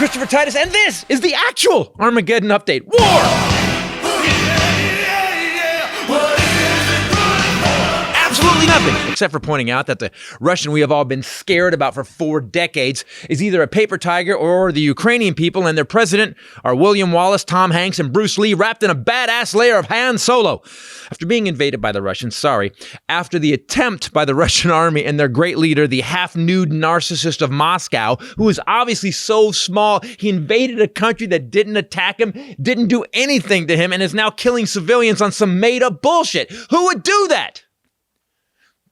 Christopher Titus, and this is the actual Armageddon update. War! Absolutely nothing, except for pointing out that the Russian we have all been scared about for 4 decades is either a paper tiger or the Ukrainian people and their president are William Wallace, Tom Hanks, and Bruce Lee wrapped in a badass layer of Han Solo. After being invaded by the Russians, after the attempt by the Russian army and their great leader, the half-nude narcissist of Moscow, who is obviously so small, he invaded a country that didn't attack him, didn't do anything to him, and is now killing civilians on some made-up bullshit. Who would do that?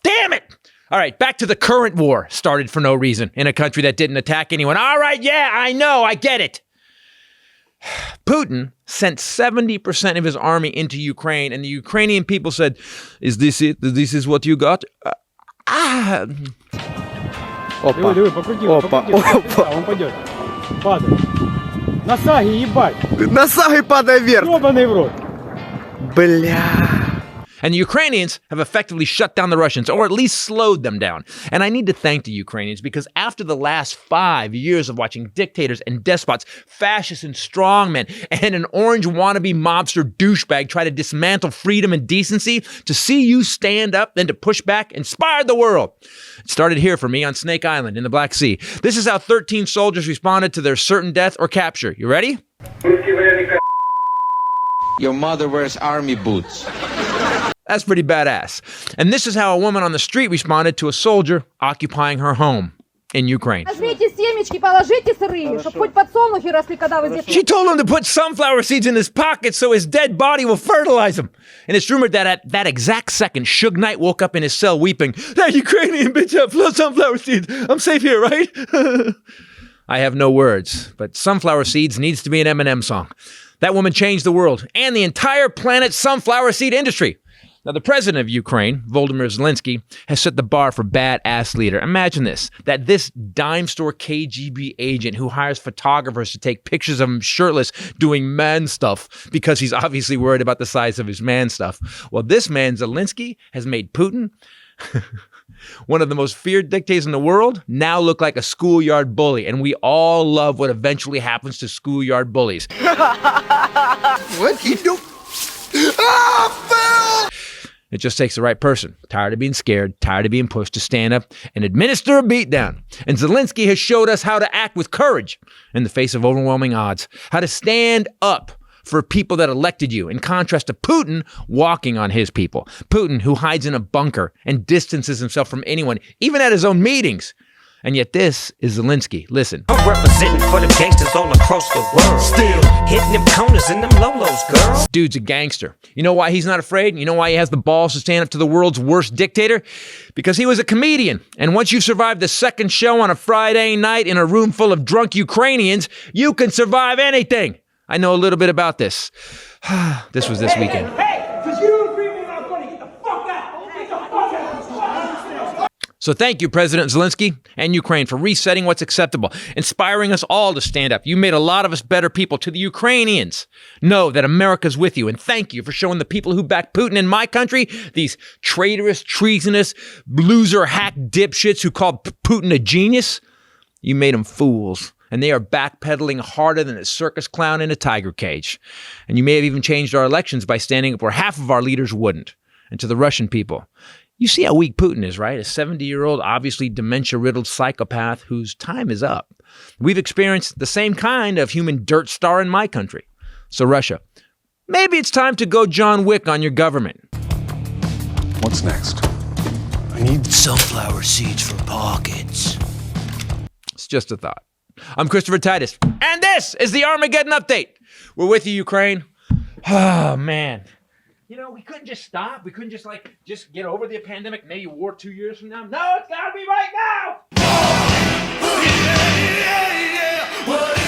Damn it! All right, back to the current war started for no reason in a country that didn't attack anyone. All right, yeah, I know, I get it. Putin sent 70% of his army into Ukraine, and the Ukrainian people said, "Is this it? This is what you got?" Опа. Диви, покрути, Опа. он пойдет. Падай. На саге, ебать. На саге падай вверх. Ёбаный в рот. Бля. And the Ukrainians have effectively shut down the Russians, or at least slowed them down. And I need to thank the Ukrainians because after the last 5 years of watching dictators and despots, fascists and strongmen, and an orange wannabe mobster douchebag try to dismantle freedom and decency, to see you stand up and to push back inspired the world. It started here for me on Snake Island in the Black Sea. This is how 13 soldiers responded to their certain death or capture. You ready? Your mother wears army boots. That's pretty badass. And this is how a woman on the street responded to a soldier occupying her home in Ukraine. She told him to put sunflower seeds in his pocket so his dead body will fertilize him. And it's rumored that at that exact second, Suge Knight woke up in his cell weeping, "That Ukrainian bitch had sunflower seeds. I'm safe here, right?" I have no words, but sunflower seeds needs to be an Eminem song. That woman changed the world and the entire planet's sunflower seed industry. Now, the president of Ukraine, Volodymyr Zelenskyy, has set the bar for badass leader. Imagine this, that this dime store KGB agent who hires photographers to take pictures of him shirtless doing man stuff because he's obviously worried about the size of his man stuff. Well, this man, Zelenskyy, has made Putin, one of the most feared dictators in the world, now look like a schoolyard bully. And we all love what eventually happens to schoolyard bullies. What he do? Ah, Phil! It just takes the right person, tired of being scared, tired of being pushed, to stand up and administer a beatdown. And Zelenskyy has showed us how to act with courage in the face of overwhelming odds, how to stand up for people that elected you, in contrast to Putin walking on his people. Putin, who hides in a bunker and distances himself from anyone, even at his own meetings. And yet this is Zelenskyy. Listen. I'm representing for them gangsters all across the world. Still hitting them corners and them lolos, girl. Dude's a gangster. You know why he's not afraid? You know why he has the balls to stand up to the world's worst dictator? Because he was a comedian. And once you've survived the second show on a Friday night in a room full of drunk Ukrainians, you can survive anything. I know a little bit about this. This was this weekend. So thank you, President Zelenskyy and Ukraine, for resetting what's acceptable, inspiring us all to stand up. You made a lot of us better people. To the Ukrainians, know that America's with you, and thank you for showing the people who back Putin in my country, these traitorous, treasonous, loser, hack dipshits who called Putin a genius, you made them fools. And they are backpedaling harder than a circus clown in a tiger cage. And you may have even changed our elections by standing up where half of our leaders wouldn't. And to the Russian people, you see how weak Putin is, right? A 70-year-old, obviously dementia-riddled psychopath whose time is up. We've experienced the same kind of human dirt star in my country. So Russia, maybe it's time to go John Wick on your government. What's next? I need Sunflower seeds for pockets. It's just a thought. I'm Christopher Titus, and this is the Armageddon Update. We're with you, Ukraine. Oh, man. You know, we couldn't just stop. We couldn't just get over the pandemic, maybe war 2 years from now. No, it's got to be right now.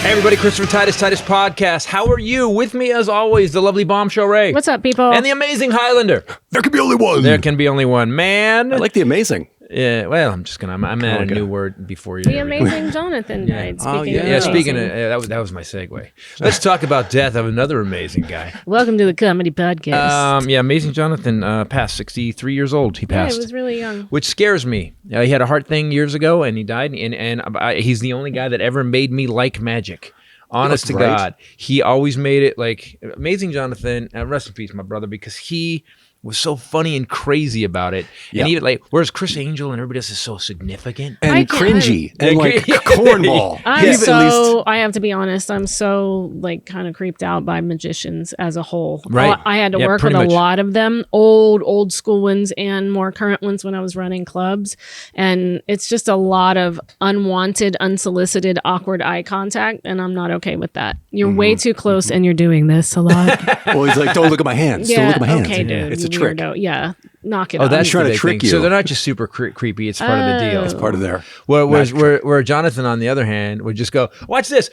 Hey, everybody, Christopher Titus Podcast. How are you? With me, as always, the lovely Bombshell Ray. What's up, people? And the amazing Highlander. There can be only one. There can be only one. Man. I like the amazing. Yeah, well, I'm gonna add a new word before you. The amazing Jonathan died. Speaking of Speaking of amazing. that was my segue. Let's talk about death of another amazing guy. Welcome to the Comedy Podcast. Amazing Jonathan passed, 63 years old. He passed. Yeah, he was really young. Which scares me. He had a heart thing years ago, and he died. And he's the only guy that ever made me like magic. Honest to God, he always made it like amazing Jonathan. Rest in peace, my brother, because he was so funny and crazy about it. And even like, whereas Chris Angel and everybody else is so significant and cringy and like cornball. I have to be honest, I'm so like kind of creeped out by magicians as a whole. Right. I had to work with a lot of them, old school ones and more current ones when I was running clubs. And it's just a lot of unwanted, unsolicited, awkward eye contact. And I'm not okay with that. You're way too close and you're doing this a lot. Well, he's like, don't look at my hands. Don't look at my hands. Okay, dude. It's a trick. Weirdo. Yeah. Knock it off. Oh, that's trying to trick you. So they're not just super creepy. It's part of the deal. It's part of their. Where Jonathan, on the other hand, would just go, "Watch this!"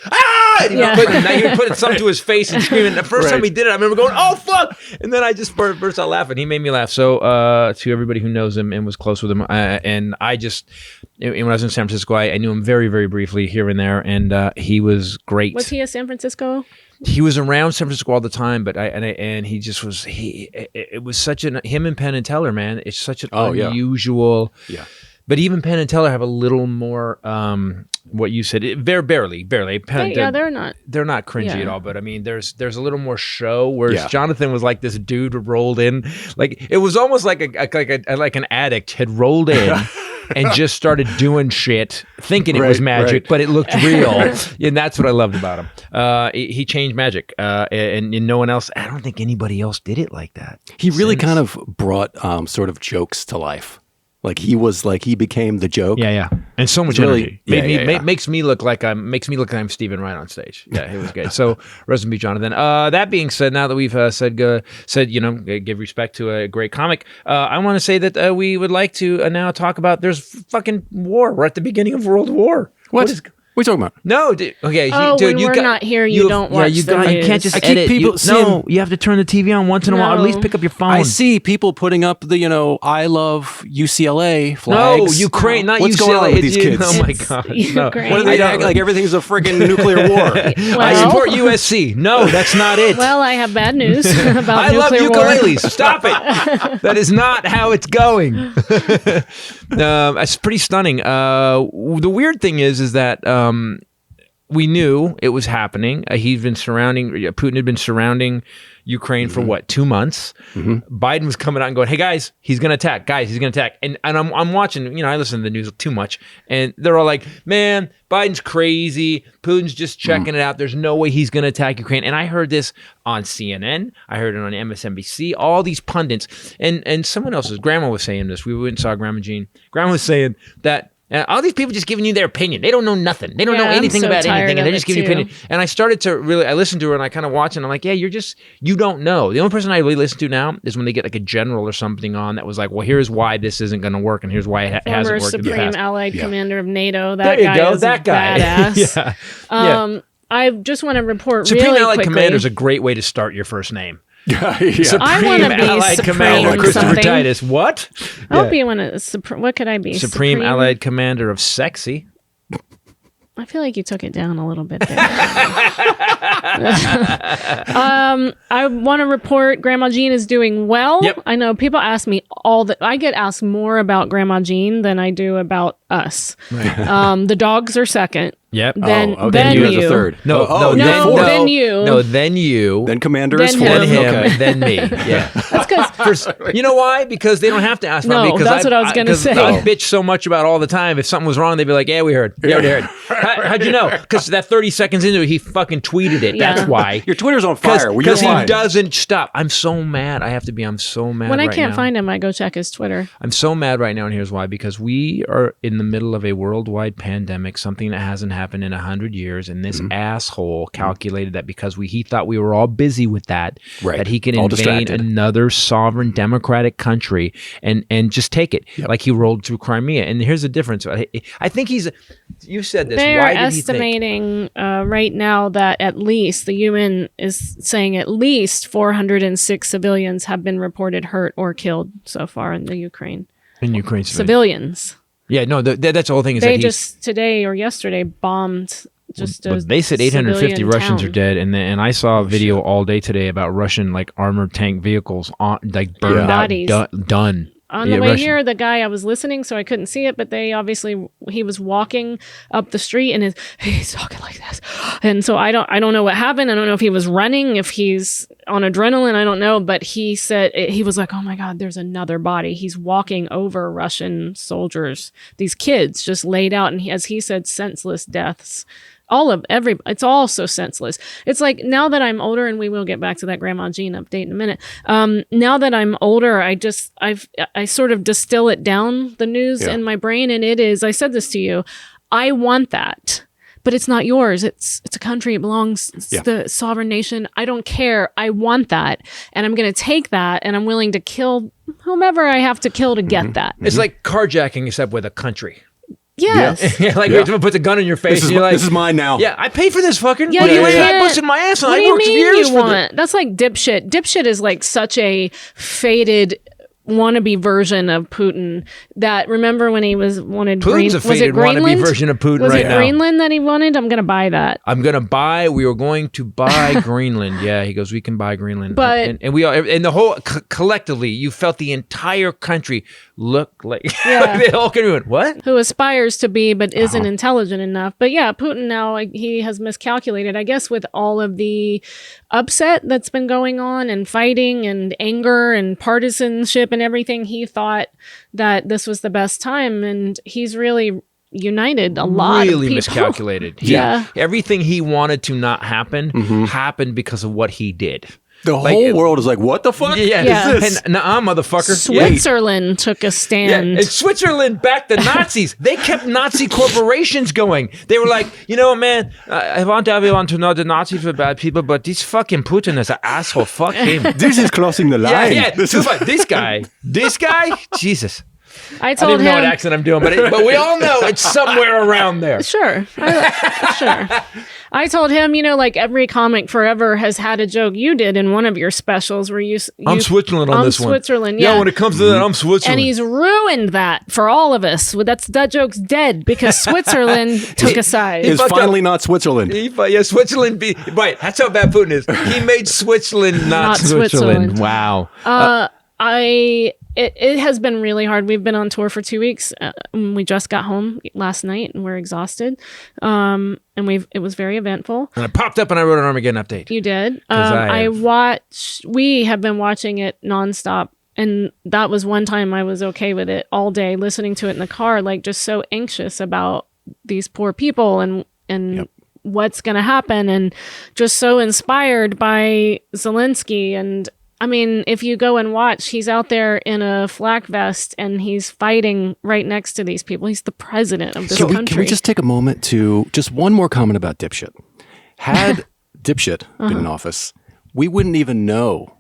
And he would put something to his face and screaming. The first time he did it, I remember going, "Oh fuck!" And then I just burst out laughing. He made me laugh. So to everybody who knows him and was close with him, and I just when I was in San Francisco, I knew him very, very briefly here and there, and he was great. Was he a San Francisco? He was around San Francisco all the time, but he just was it was such him and Penn and Teller, man. It's such an unusual. Yeah. But even Penn and Teller have a little more what you said. Barely. Penn, they're not. They're not cringy at all. But I mean, there's a little more show. Whereas Jonathan was like this dude rolled in, like it was almost like an addict had rolled in. And just started doing shit, thinking it was magic, but it looked real. And that's what I loved about him. He changed magic, and no one else. I don't think anybody else did it like that. He really kind of brought sort of jokes to life. Like he became the joke. Yeah, and so much energy. Makes me look like I'm Stephen Wright on stage. Yeah, it was good. So rest in peace, Jonathan. That being said, now that we've said give respect to a great comic, I want to say that we would like to now talk about there's fucking war. We're at the beginning of World War. What are you talking about? No, dude. Okay, dude, we're not here. You don't watch the news. You can't just edit. You have to turn the TV on once in a while. At least pick up your phone. I see people putting up the I love UCLA flags. No, Ukraine, not What's UCLA. What's going on with these kids? Oh my god, Ukraine. What do they act like everything's a freaking nuclear war? I support USC. No, that's not it. Well, I have bad news about I love nuclear ukuleles. war. Stop it. That is not how it's going. It's pretty stunning. The weird thing is that we knew it was happening. Putin had been surrounding Ukraine for 2 months. Biden was coming out and going, "Hey guys, he's going to attack. Guys, he's going to attack." And I'm watching, I listen to the news too much, and they're all like, "Man, Biden's crazy. Putin's just checking it out. There's no way he's going to attack Ukraine." And I heard this on CNN. I heard it on MSNBC. All these pundits and someone else's grandma was saying this. We went and saw Grandma Jean. Grandma was saying that all these people just giving you their opinion. They don't know nothing. They don't know anything about anything, and they're just giving you opinion. And I started to I listened to her, and I kind of watched, and I'm like, yeah, you don't know. The only person I really listen to now is when they get like a general or something on that was like, well, here's why this isn't going to work, and here's why it hasn't worked in the past. Supreme Allied Commander of NATO. There you go. Is that guy. Badass. I just want to report Supreme really Allied quickly. Commander is a great way to start your first name. I want to be Allied Supreme Commander Christopher something. Titus. What? I hope you want to. What could I be? Supreme Allied Commander of Sexy. I feel like you took it down a little bit there. I want to report Grandma Jean is doing well. Yep. I know people ask me I get asked more about Grandma Jean than I do about us. Right. The dogs are second. Yep. Then you you. as a third. Then you. No, then you. Then Commander Then is him. fourth. Then him. Okay. Then me. Yeah. That's because You know why? Because they don't have to ask about me. that's what I was going to say. I bitch so much about all the time. If something was wrong, they'd be like, "Yeah, we heard. Yeah, we heard." How'd you know? Because that 30 seconds into it, he fucking tweeted it. Yeah. That's why. Your Twitter's on fire. Because he doesn't stop. I'm so mad. I'm so mad. when I right can't now. find him, I go check his Twitter. I'm so mad right now, and here's why. Because we are in the middle of a worldwide pandemic, something that hasn't happened in 100 years, and this asshole calculated that because he thought we were all busy with that, that he can invade another sovereign democratic country and just take it. Yep. Like he rolled through Crimea. And here's the difference. I think you said this. They are why did estimating right now that at least, the UN is saying at least 406 civilians have been reported hurt or killed so far in the Ukraine. In Ukraine, civilians. Yeah, no, that's the whole thing. Is They that just today or yesterday bombed just a but they said 850 civilian Russians town. are dead, and I saw a video all day today about Russian like armored tank vehicles on like burned Bodies. out, done. On the way here, the guy, I was listening, so I couldn't see it, but he was walking up the street and he's talking like this. And so I don't know what happened. I don't know if he was running, if he's on adrenaline, I don't know. But he said, he was like, oh my God, there's another body. He's walking over Russian soldiers, these kids just laid out. And as he said, senseless deaths. It's all so senseless. It's like now that I'm older, and we will get back to that Grandma Jean update in a minute. Now that I'm older, I sort of distill it down, the news in my brain. And I said this to you, I want that, but it's not yours. It's a country. It belongs to the sovereign nation. I don't care. I want that. And I'm going to take that, and I'm willing to kill whomever I have to kill to get that. It's like carjacking, except with a country. Yes. Someone puts a gun in your face. This is mine now. Yeah, I paid for this fucking. Yeah, I busted my ass, and what I do you worked mean years you for want? That's like dipshit. Dipshit is like such a faded wannabe version of Putin. That remember when he wanted Putin's a faded wannabe version of Putin was right it now. Greenland that he wanted? I'm gonna buy that. We were going to buy Greenland. Yeah, he goes, we can buy Greenland. But and we all, and the whole collectively, you felt the entire country look like the whole country went, what? Who aspires to be but isn't intelligent enough. But yeah, Putin now, he has miscalculated, I guess, with all of the upset that's been going on and fighting and anger and partisanship and everything. He thought that this was the best time, and he's really united a lot of people. Really miscalculated. Everything he wanted to not happen happened because of what he did. The whole world is like, what the fuck? Yeah. Is this? And motherfucker. Switzerland took a stand. And Switzerland backed the Nazis. They kept Nazi corporations going. They were like, man, I want everyone to know the Nazis were bad people, but this fucking Putin is an asshole. Fuck him. This is crossing the line. Yeah. This guy, Jesus. I I told don't even know him. what accent I'm doing, but we all know it's somewhere around there. Sure. I told him, like every comic forever has had a joke you did in one of your specials where I'm Switzerland on this one. I'm Switzerland, yeah. Yeah, when it comes to that, I'm Switzerland. And he's ruined that for all of us. That joke's dead because Switzerland took a side. It's finally not Switzerland. Switzerland. Right, that's how bad Putin is. He made Switzerland not Switzerland. Wow. It has been really hard. We've been on tour for 2 weeks. We just got home last night and we're exhausted. And it was very eventful. And I popped up and I wrote an Armageddon update. You did. We have been watching it nonstop. And that was one time I was okay with it all day, listening to it in the car, like just so anxious about these poor people and what's going to happen, and just so inspired by Zelenskyy. And I mean, if you go and watch, he's out there in a flak vest and he's fighting right next to these people. He's the president of this country. Can we just take a moment to just one more comment about dipshit? Had dipshit been in office, we wouldn't even know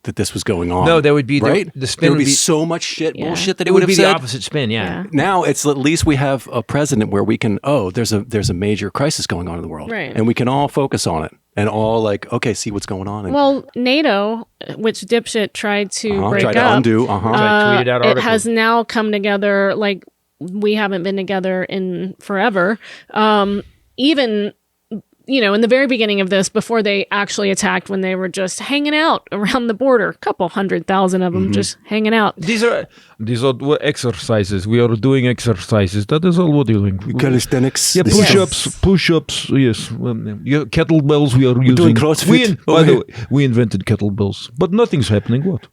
that this was going on. No, there would be right. The spin there would be so much bullshit that it would be said. the opposite spin. Yeah. Now it's at least we have a president where we can. There's a major crisis going on in the world, right? And we can all focus on it and all see what's going on. Well, NATO, which dipshit tried to break tried up, to undo. Tweeted out it has now come together like we haven't been together in forever. Even. In the very beginning of this, before they actually attacked, when they were just hanging out around the border, a couple 100,000 of them just hanging out. These are exercises. We are doing exercises. That is all we're doing. Calisthenics. Yeah, push-ups. Yes, kettlebells. We are using. Doing CrossFit. By the way, we invented kettlebells, but nothing's happening. What?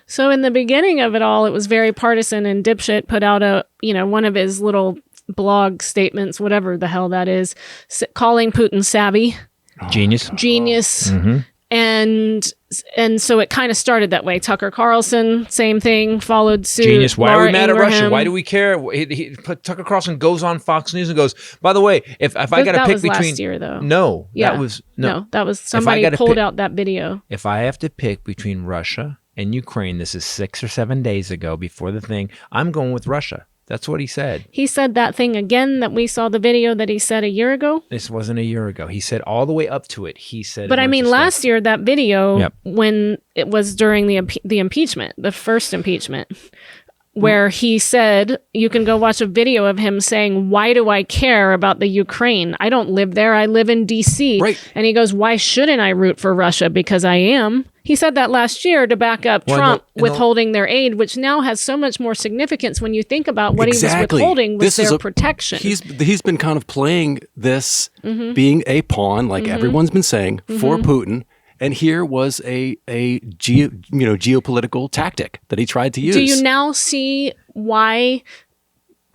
So in the beginning of it all, it was very partisan, and dipshit put out one of his little blog statements, whatever the hell that is, calling Putin savvy, genius, and so it kind of started that way. Tucker Carlson, same thing, followed suit. Genius. Why are we mad at Russia? Ingraham. Why do we care? Tucker Carlson goes on Fox News and goes, by the way, if I got to pick between last year though. No, yeah. that was somebody pulled out that video. If I have to pick between Russia and Ukraine, this is 6 or 7 days ago before the thing, I'm going with Russia. That's what he said. He said that thing again that we saw the video that he said a year ago. This wasn't a year ago. He said all the way up to it. He said. But I mean, last year, that video, when it was during the impeachment, the first impeachment, where he said, you can go watch a video of him saying, why do I care about the Ukraine? I don't live there. I live in DC. Right. And he goes, why shouldn't I root for Russia? Because I am. He said that last year to back up Trump withholding their aid, which now has so much more significance when you think about what he was withholding was their protection. He's been kind of playing this, being a pawn, like everyone's been saying, for Putin. And here was a geopolitical tactic that he tried to use. Do you now see why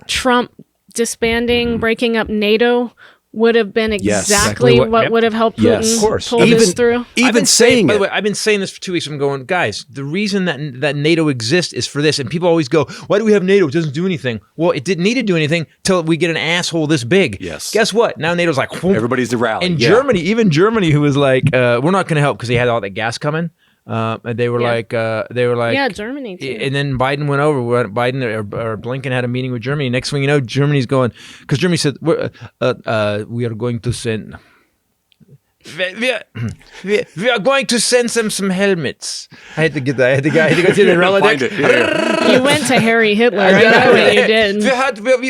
Trump disbanding, breaking up NATO would have been exactly what would have helped Putin pull this through? Even saying by the way, I've been saying this for 2 weeks. I'm going, guys, the reason that NATO exists is for this. And people always go, why do we have NATO? It doesn't do anything. Well, it didn't need to do anything till we get an asshole this big. Yes. Guess what? Now NATO's like, whoop. Everybody's to rally. And Germany, even Germany, who was like, we're not going to help because they had all that gas coming. And they were like, yeah, Germany too. And then Biden went over. Biden or Blinken had a meeting with Germany. Next thing you know, Germany's going, because Germany said, we are going to send. We are going to send them some helmets. I had to get that. I had to go to the Rolodex. You went to Harry Hitler. I know what you did.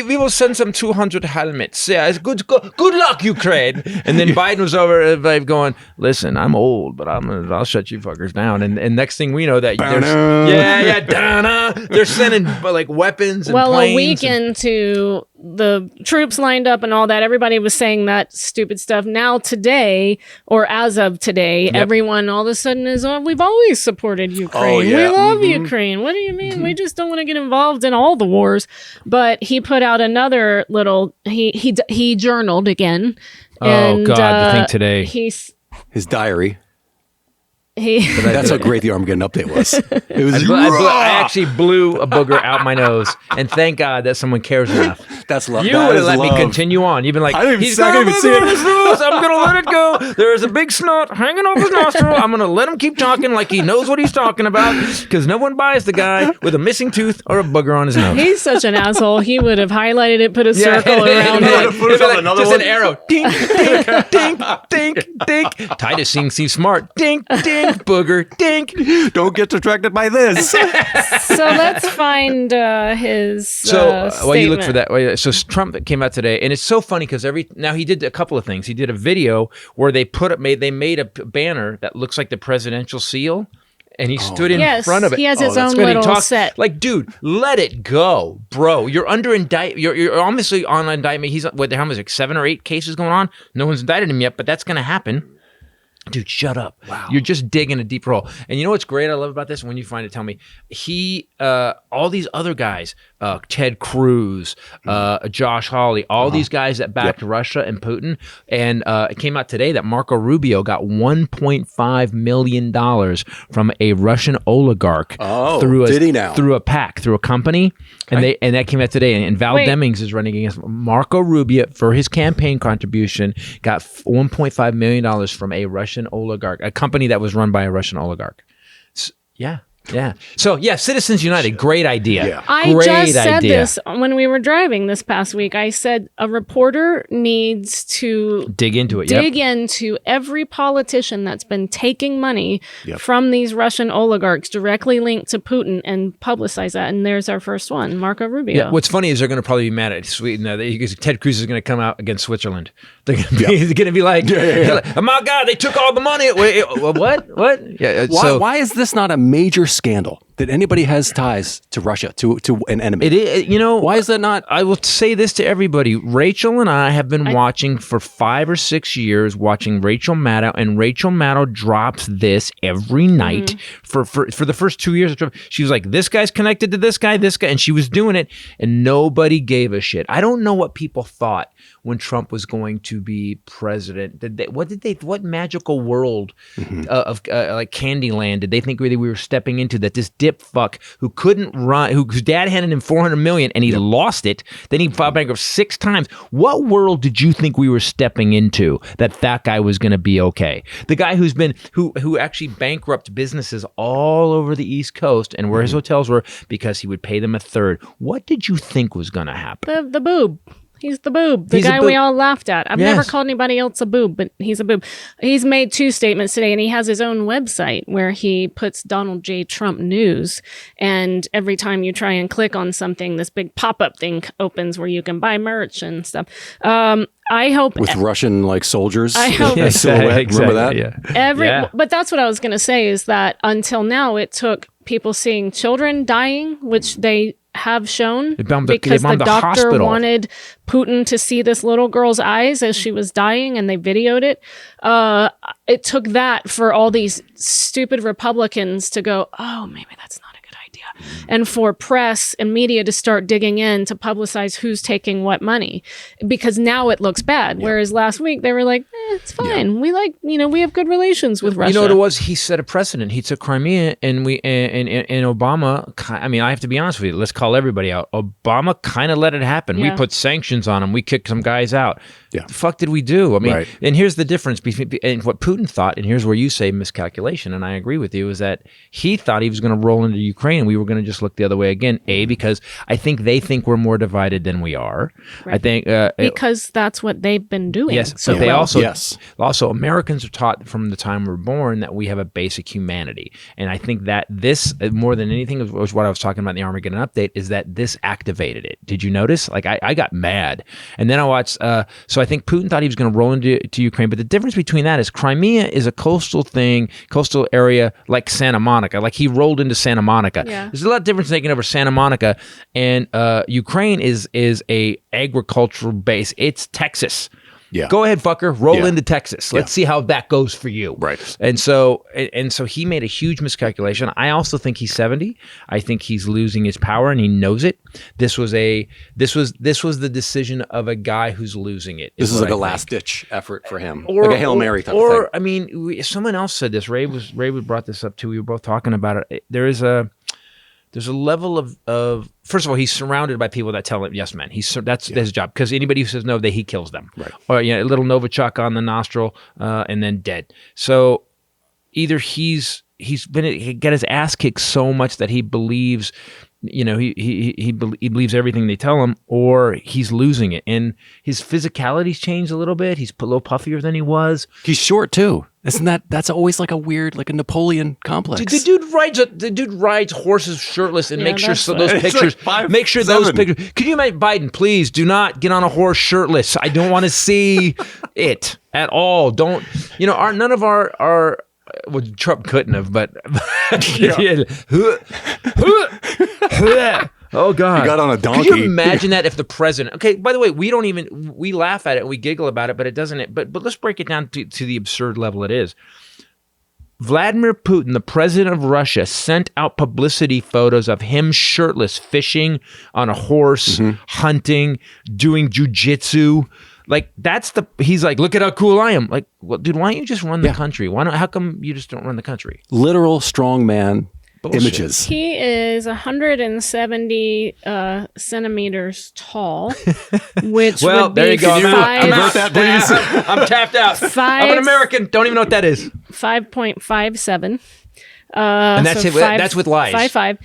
We will send some 200 helmets. Yeah, it's good luck, Ukraine. And then Biden was over going, listen, I'm old, but I'll shut you fuckers down. And next thing we know that they're sending like weapons and planes. A week into the troops lined up and all that, everybody was saying that stupid stuff. Now today, or as of today, everyone all of a sudden is, we've always supported Ukraine. We love Ukraine. What do you mean? We just don't want to get involved in all the wars. But he put out another little, he journaled again. And, the thing today. His diary. That's how great the Armageddon update was. It was. I actually blew a booger out my nose, and thank God that someone cares enough. That's love. You would have let me continue on. You've been like, he's I didn't even see it. I'm gonna let it go. There's a big snot hanging off his nostril. I'm gonna let him keep talking like he knows what he's talking about, because no one buys the guy with a missing tooth or a booger on his nose. He's such an asshole. He would have highlighted it, put a circle around it. Just an arrow. Dink, dink, dink, dink, dink. Titus seems smart. Dink, dink. Booger, dink. Don't get distracted by this. So let's find his while you look for that, so Trump came out today, and it's so funny because now he did a couple of things. He did a video where they made a banner that looks like the presidential seal, and he stood in front of it. He has his own little set. Like, dude, let it go, bro. You're under indictment. You're obviously on indictment. He's what the hell is like 7 or 8 cases going on. No one's indicted him yet, but that's going to happen. Dude, shut up. Wow. You're just digging a deep hole. And you know what's great I love about this? When you find it, tell me. All these other guys, Ted Cruz, Josh Hawley, all these guys that backed Russia and Putin. And it came out today that Marco Rubio got $1.5 million from a Russian oligarch through a PAC, through a company. Okay. And that came out today. And Val Demings is running against Marco Rubio for his campaign contribution, got $1.5 million from a Russian oligarch, a company that was run by a Russian oligarch. Yeah. So, Citizens United, great idea. Yeah. I just said this when we were driving this past week. I said a reporter needs to dig into it. Into every politician that's been taking money from these Russian oligarchs directly linked to Putin and publicize that. And there's our first one, Marco Rubio. Yeah. What's funny is they're going to probably be mad at Sweden. Because Ted Cruz is going to come out against Switzerland. They're going to be like, oh my God, they took all the money. What? Yeah. Why is this not a major scandal that anybody has ties to Russia, to an enemy? It is, why is that not? I will say this to everybody. Rachel and I have been watching for 5 or 6 years, watching Rachel Maddow, and Rachel Maddow drops this every night for the first 2 years. She was like, this guy's connected to this guy, and she was doing it, and nobody gave a shit. I don't know what people thought when Trump was going to be president. What magical world of like Candyland did they think we were stepping into, that this dip fuck who couldn't run, whose dad handed him $400 million and he lost it, then he filed bankrupt 6 times. What world did you think we were stepping into that guy was going to be okay? The guy who actually bankrupt businesses all over the East Coast and where his hotels were because he would pay them a third. What did you think was going to happen? The boob. He's the boob. The He's a guy boob. we all laughed at. I've Yes. never called anybody else a boob, but he's a boob. He's made 2 statements today, and he has his own website where he puts Donald J. Trump news. And every time you try and click on something, this big pop-up thing opens where you can buy merch and stuff. I hope With Russian like soldiers. I hope- as silhouette. Remember that? Yeah. But that's what I was going to say is that until now, it took people seeing children dying, which they have shown bombed the- they because the bombed the doctor hospital. wanted Putin to see this little girl's eyes as she was dying, and they videoed it. It took that for all these stupid Republicans to go, oh, maybe that's not a good idea. And for press and media to start digging in to publicize who's taking what money, because now it looks bad. Whereas last week they were like, it's fine. We we have good relations with Russia. You know what it was? He set a precedent. He took Crimea, and Obama. I mean, I have to be honest with you. Let's call everybody out. Obama kind of let it happen. Yeah. We put sanctions on him. We kicked some guys out. Yeah. The fuck did we do? I mean, Right. and here's the difference between and what Putin thought, and here's where you say miscalculation, and I agree with you, is that he thought he was going to roll into Ukraine, and we were going to just look the other way again. Because I think they think we're more divided than we are. Right. I think because that's what they've been doing. Yes, so but they well. also Americans are taught from the time we're born that we have a basic humanity, and I think that this more than anything was what I was talking about in the Armageddon update, is that this activated it. Did you notice? Like I got mad, and then I watched. So I think Putin thought he was going to roll into Ukraine, but the difference between that is Crimea is a coastal area like Santa Monica. Like he rolled into Santa Monica. Yeah. There's a lot of difference taking over Santa Monica, and Ukraine is a agricultural base. It's Texas. Yeah. Go ahead, fucker. Roll Yeah. into Texas. Let's see how that goes for you. Right. And so he made a huge miscalculation. I also think he's 70. I think he's losing his power, and he knows it. This was the decision of a guy who's losing it. This is what like I a think. last ditch effort for him. Like a Hail Mary type of thing. I mean, someone else said this. Ray brought this up too. We were both talking about it. There's a level of first of all, he's surrounded by people that tell him yes, man. That's his job, because anybody who says no, he kills them. Right. Or a little Novichok on the nostril, and then dead. So either he got his ass kicked so much that he believes, he believes everything they tell him, or he's losing it, and his physicality's changed a little bit. He's a little puffier than he was. He's short too. Isn't that's always like a weird, like a Napoleon complex? The dude rides horses shirtless and make sure that's those It's pictures. like Make sure those 5'7". pictures. Could you imagine Biden? Please do not get on a horse shirtless. I don't want to see it at all. Don't none of our well, Trump couldn't have, but oh God! He got on a donkey. Could you imagine that if the president? Okay, by the way, we laugh at it and we giggle about it, but it doesn't. But let's break it down to the absurd level it is. Vladimir Putin, the president of Russia, sent out publicity photos of him shirtless, fishing on a horse, hunting, doing jujitsu. Like he's like, look at how cool I am. Like, well, dude, why don't you just run the country? How come you just don't run the country? Literal strongman Bullshit. images. He is 170 centimeters tall, which Well, would there be you go. I'm out. Convert that, please. I'm tapped out. I'm an American. Don't even know what that is. 5.57. And that's it. That's with lies. 5'5".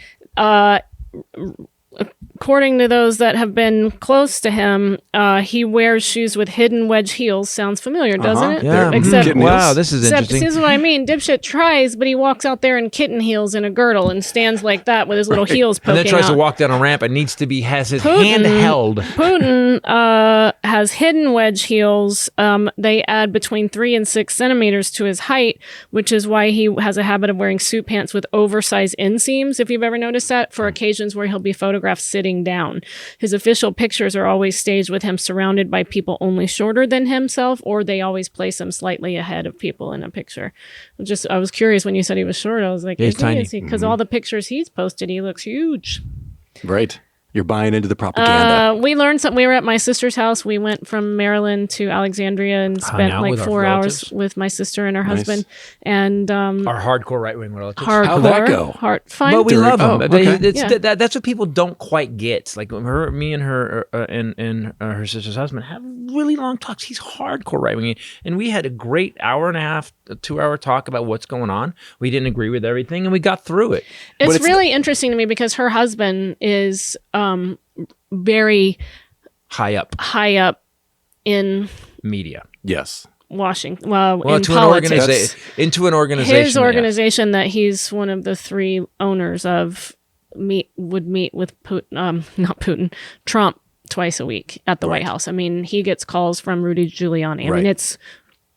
According to those that have been close to him, he wears shoes with hidden wedge heels. Sounds familiar, doesn't it? Yeah. Except, Kitten wow, heels. this is except interesting. this is what I mean. Dipshit tries, but he walks out there in kitten heels and a girdle and stands like that with his little heels And poking then tries out. to walk down a ramp and has his hand held. Putin has hidden wedge heels. They add between 3 and 6 centimeters to his height, which is why he has a habit of wearing suit pants with oversized inseams, if you've ever noticed that, for occasions where he'll be photographed sitting down. His official pictures are always staged with him surrounded by people only shorter than himself, or they always place him slightly ahead of people in a picture. I was curious when you said he was short. I was like, He's tiny. because all the pictures he's posted, he looks huge. Right. You're buying into the propaganda. We learned something. We were at my sister's house. We went from Maryland to Alexandria and spent out like with our 4 hours relatives. with my sister and her husband. And Our hardcore right-wing relatives. hardcore. How'd that go? Fine. But we love him. Oh, okay. That's what people don't quite get. Like me and her and her sister's husband have really long talks. He's hardcore right-wing, and we had a great hour and a half, 2-hour talk about what's going on. We didn't agree with everything, and we got through it. It's really interesting to me because her husband is very high up in media. Yes. Washington. Well, in into politics. into an organization. His organization that he's one of the 3 owners of would meet with Trump twice a week at the White House. I mean, he gets calls from Rudy Giuliani. I mean, it's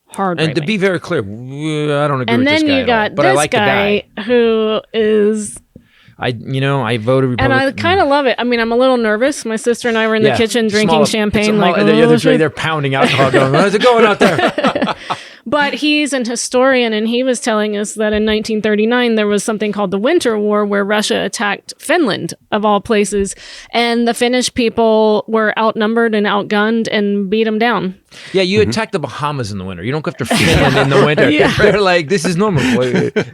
hard. And to be very clear, I don't agree and with this guy. And then you got but this I like guy the guy who is. I voted Republican. And I kind of love it. I mean, I'm a little nervous. My sister and I were in the kitchen drinking champagne. The other three, they're pounding alcohol going, how's it going out there? But he's an historian, and he was telling us that in 1939, there was something called the Winter War where Russia attacked Finland, of all places, and the Finnish people were outnumbered and outgunned and beat them down. Yeah, you attack the Bahamas in the winter. You don't go after Finland in the winter. They're like, this is normal.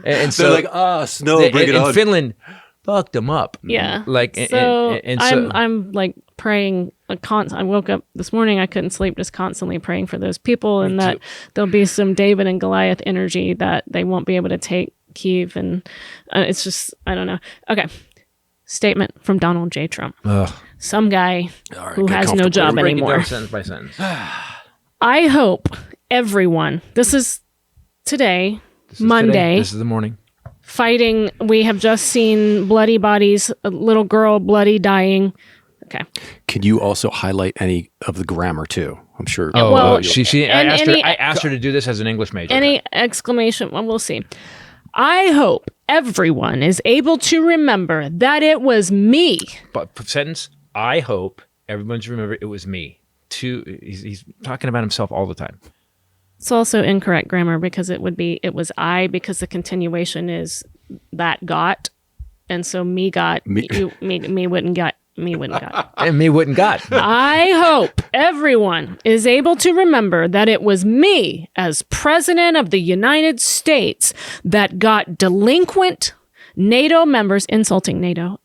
And so they're like, snow, bring it on. In Finland, fucked them up. Yeah. Like, so I'm like praying. I woke up this morning, I couldn't sleep, just constantly praying for those people, and that there'll be some David and Goliath energy that they won't be able to take Kyiv, and it's just, I don't know. Okay. Statement from Donald J. Trump. Some guy who has no job anymore. Break it down sentence by sentence. I hope everyone, this is today, Monday. This is the morning. Fighting, we have just seen bloody bodies, a little girl bloody dying. Okay. Can you also highlight any of the grammar too? I'm sure. I asked her to do this as an English major. Any exclamation? Well, we'll see. I hope everyone is able to remember that it was me. But sentence. I hope everyone's remember it was me. He's talking about himself all the time. It's also incorrect grammar because it was I, because the continuation is that got, and so me got me wouldn't got. Me wouldn't got. And me wouldn't got. I hope everyone is able to remember that it was me as President of the United States that got delinquent NATO members insulting NATO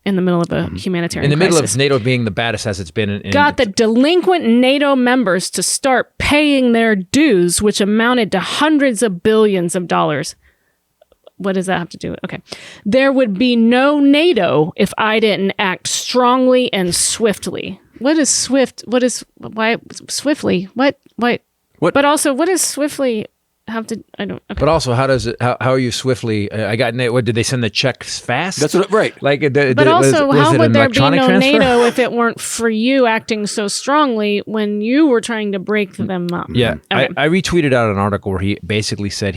in the middle of a humanitarian crisis. In the middle of NATO being the baddest as it's been. Got the delinquent NATO members to start paying their dues, which amounted to hundreds of billions of dollars. What does that have to do with? Okay. There would be no NATO if I didn't act strongly and swiftly. What is swift? Why swiftly? What? But also, what does swiftly have to? I don't. Okay. But also, how are you swiftly? What did they send the checks fast? That's what, right. Like, but also, was how it would there be no transfer? NATO if it weren't for you acting so strongly when you were trying to break them up? Yeah, okay. I retweeted out an article where he basically said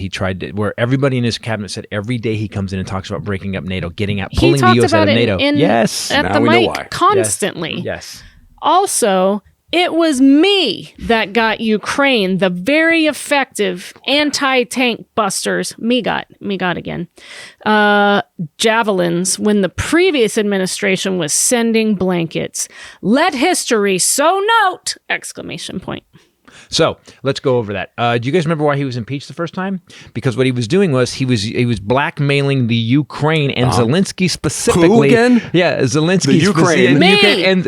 where everybody in his cabinet said every day he comes in and talks about breaking up NATO, pulling the U.S. out of NATO. Yes, at the mic constantly. Yes. Also, it was me that got Ukraine the very effective anti-tank busters. Me got again. Javelins when the previous administration was sending blankets. Let history so note! Exclamation point. So let's go over that. Do you guys remember why he was impeached the first time? Because what he was doing was he was blackmailing the Ukraine and Zelenskyy specifically. Who again? Yeah, Zelenskyy. The Ukraine. Me. And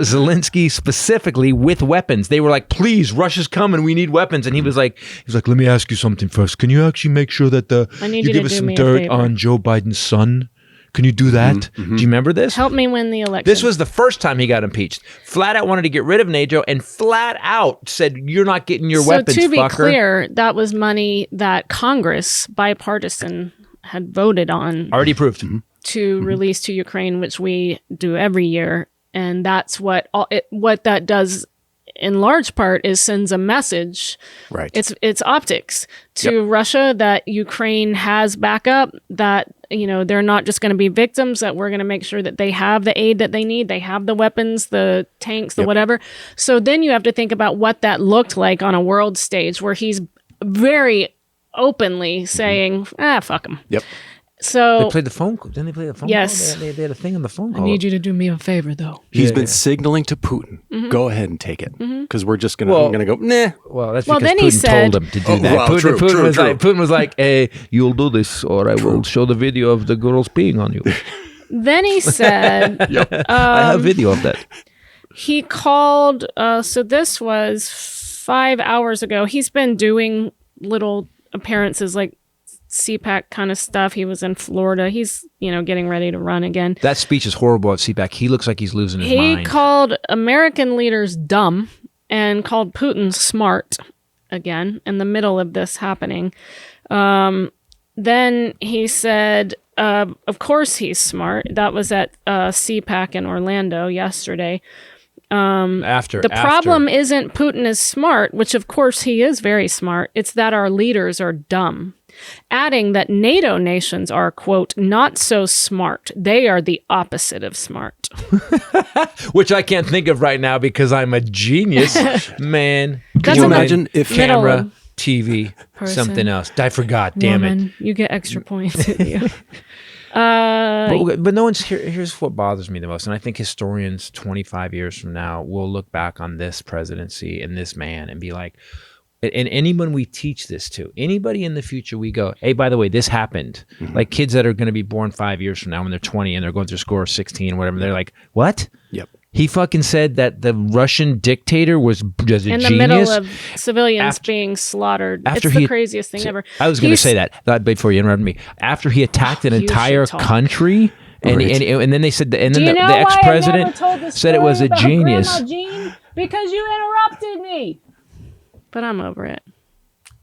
Zelenskyy specifically with weapons. They were like, "Please, Russia's coming. We need weapons." And he was like, "Let me ask you something first. Can you actually make sure that you give us some dirt on Joe Biden's son? Can you do that?" Mm-hmm. Do you remember this? Help me win the election. This was the first time he got impeached. Flat out wanted to get rid of NATO and flat out said, "You're not getting your weapons, So to be fucker." clear, that was money that Congress, bipartisan, had voted on. Already approved. To release to Ukraine, which we do every year. And that's what that does in large part is sends a message. Right. It's optics to Russia that Ukraine has backup, that they're not just going to be victims, that we're going to make sure that they have the aid that they need, they have the weapons, the tanks, the whatever. So then you have to think about what that looked like on a world stage where he's very openly saying, fuck them. Yep. So they played the phone call. Didn't they play the phone yes. call? They had a thing on the phone call. I need you to do me a favor, though. He's been signaling to Putin, go ahead and take it. Because we're just going to go, nah. Well, that's because then Putin he said, told him to do that. Putin was like, "Hey, you'll do this or I will show the video of the girls peeing on you." Then he said, I have video of that. He called, so this was 5 hours ago. He's been doing little appearances like CPAC kind of stuff. He was in Florida. He's, getting ready to run again. That speech is horrible at CPAC. He looks like he's losing his mind. He called American leaders dumb and called Putin smart again in the middle of this happening. Then he said, of course he's smart. That was at CPAC in Orlando yesterday. The problem isn't Putin is smart, which of course he is very smart. It's that our leaders are dumb. Adding that NATO nations are, quote, not so smart. They are the opposite of smart. Which I can't think of right now because I'm a genius. Man, Can you imagine if camera, TV, person, something else? I forgot. Damn woman, you get extra points with you. But no one's here. Here's what bothers me the most, and I think historians 25 years from now will look back on this presidency and this man and be like, and anyone we teach this to, anybody in the future, we go, hey, by the way, this happened. Like kids that are going to be born 5 years from now when they're 20 and they're going through school or 16 or whatever, they're like, what? Yep. He fucking said that the Russian dictator was just a in genius. the middle of civilians being slaughtered. It's the craziest thing ever. I was going to say that before you interrupted me. After he attacked an entire country, and then they said, and then the ex-president said it was a genius. Jean? Because you interrupted me. But I'm over it.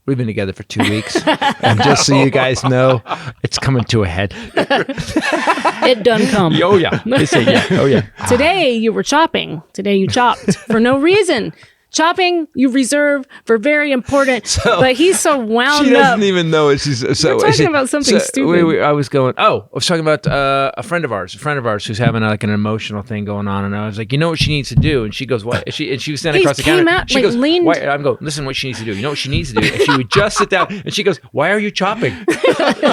We've been together for 2 weeks, and just so you guys know, it's coming to a head. It done come. Oh yeah, they say yeah. Oh yeah. Today you were chopping. Today you chopped for no reason. Chopping you reserve for very important, but he's so wound up. She doesn't even know it. She's We're talking about something stupid. I was talking about a friend of ours who's having like an emotional thing going on, and I was like, you know what she needs to do, and she goes, what? And she was standing across the counter. She goes, why? I'm going, listen, what she needs to do. You know what she needs to do? And she would just sit down, and she goes, why are you chopping?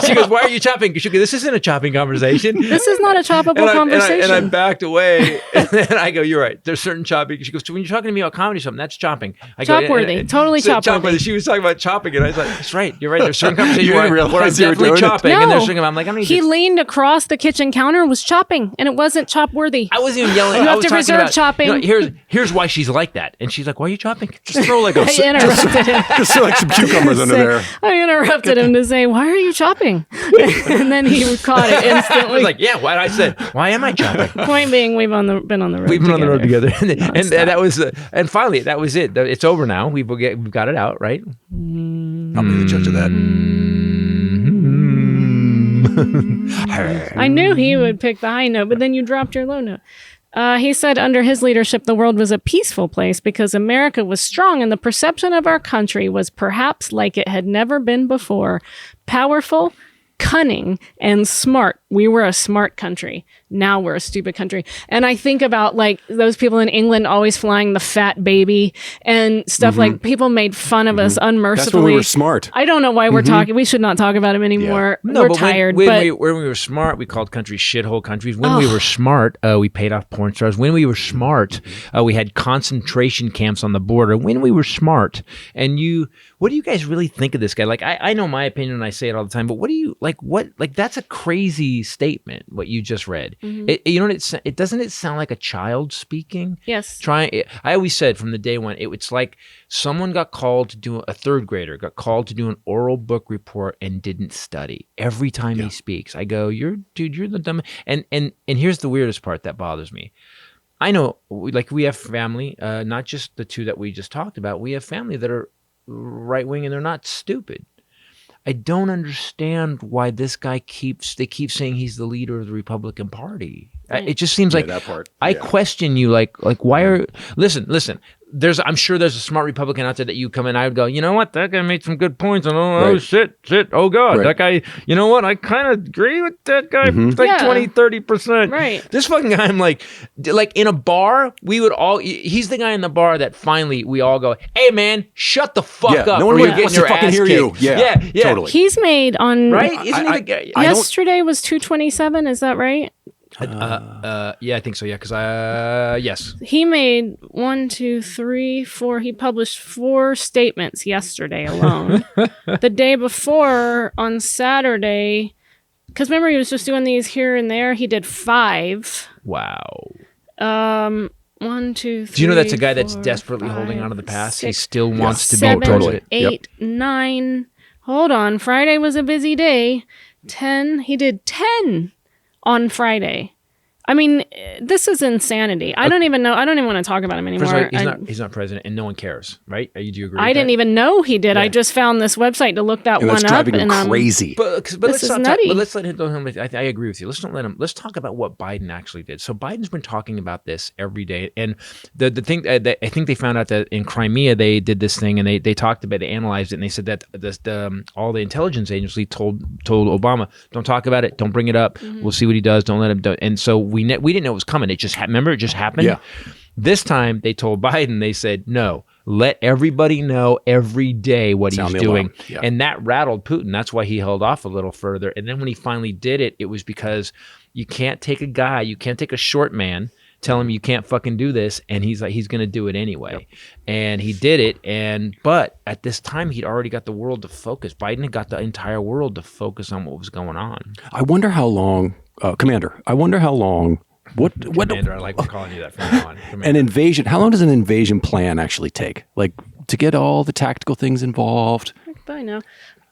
She goes, why are you chopping? She goes, this isn't a chopping conversation. This is not a choppable conversation. And I backed away, and then I go, you're right. There's certain chopping. She goes, so when you're talking to me about comedy or something, that's chopping. Chop-worthy. Totally chop-worthy. She was talking about chopping, and I was like, that's right. You're right. There's certain conversations You didn't where I'm realize you were definitely doing it? chopping, and there's certain I'm like, he leaned across the kitchen counter and was chopping, and it wasn't chop-worthy. I wasn't even yelling. You I have was to talking reserve about, chopping. Here's why she's like that. And she's like, why are you chopping? Just throw like a I interrupted him. just throw like some cucumbers under there. I interrupted him to say, why are you chopping? And then he caught it I instantly. was like, yeah. What I said? Why am I chopping? Point being, we've been on the road. We've been on the road together, and that was, and finally that was it. It's over now. We've got it out, right? I'll be the judge of that. I knew he would pick the high note, but then you dropped your low note. He said under his leadership, the world was a peaceful place because America was strong and the perception of our country was perhaps like it had never been before. Powerful, cunning, and smart. We were a smart country. Now we're a stupid country. And I think about like those people in England always flying the fat baby and stuff like people made fun of us unmercifully. That's when we were smart. I don't know why we're talking. We should not talk about him anymore. No, we're but tired. When we were smart, we called countries shithole countries. When we were smart, we paid off porn stars. When we were smart, we had concentration camps on the border. When we were smart, and what do you guys really think of this guy? Like, I know my opinion and I say it all the time, but what do you like? That's a crazy statement. What you just read. You know what it doesn't it sound like a child speaking? Yes. I always said from the day one, it's like someone got called to do a third grader got called to do an oral book report and didn't study. Every time he speaks, I go, you're the dumb. And here's the weirdest part that bothers me. I know, we have family, not just the two that we just talked about. We have family that are right wing and they're not stupid. I don't understand why this guy they keep saying he's the leader of the Republican Party. It just seems like that part. I question you, like why listen. I'm sure there's a smart Republican out there that you come in, I would go, you know what, that guy made some good points. Oh, shit. Oh, God, that guy, you know what, I kind of agree with that guy. It's like 20-30%. Right. This fucking guy, I'm like in a bar, he's the guy in the bar that finally we all go, hey, man, shut the fuck up. No one or wants you're to getting your fucking ass hear kicked. you. Yeah, totally. He's made on... Right? Isn't he the guy? Yesterday was 227, is that right? Yeah, I think so. Yeah, because yes. He made 1, 2, 3, 4. He published 4 statements yesterday alone. The day before, on Saturday, because remember he was just doing these here and there. He did 5. Wow. 1, 2, 3. Do you know that's a guy that's 4, desperately 5, holding on to the past? 6, he still wants to be 7, president. 8, 9. Hold on. Friday was a busy day. He did 10 on Friday. I mean, this is insanity. I don't even know. I don't even want to talk about him anymore. First of all, he's not president, and no one cares, right? Do you agree? I didn't even know he did. Yeah. I just found this website to look that And one that's up. driving him crazy. But This let's is not nutty. but let's let him. I agree with you. Let's not let him. Let's talk about what Biden actually did. So Biden's been talking about this every day, and the thing that I think they found out that in Crimea they did this thing, and they talked about, they analyzed it, and they said that all the intelligence agency told Obama, don't talk about it, don't bring it up. We'll see what he does. Don't let him do it. And so we didn't know it was coming. It just remember it just happened. Yeah. This time they told Biden, they said, no, let everybody know every day what Sound he's the doing. alarm. Yeah. And that rattled Putin. That's why he held off a little further. And then when he finally did it, it was because you can't take a short man, tell him you can't fucking do this, and he's going to do it anyway. Yep. And he did it. But at this time, he'd already got the world to focus. Biden had got the entire world to focus on what was going on. I wonder how long, Commander, What Commander, I like calling you that from now on. Commander. An invasion, how long does an invasion plan actually take? Like, to get all the tactical things involved? I know.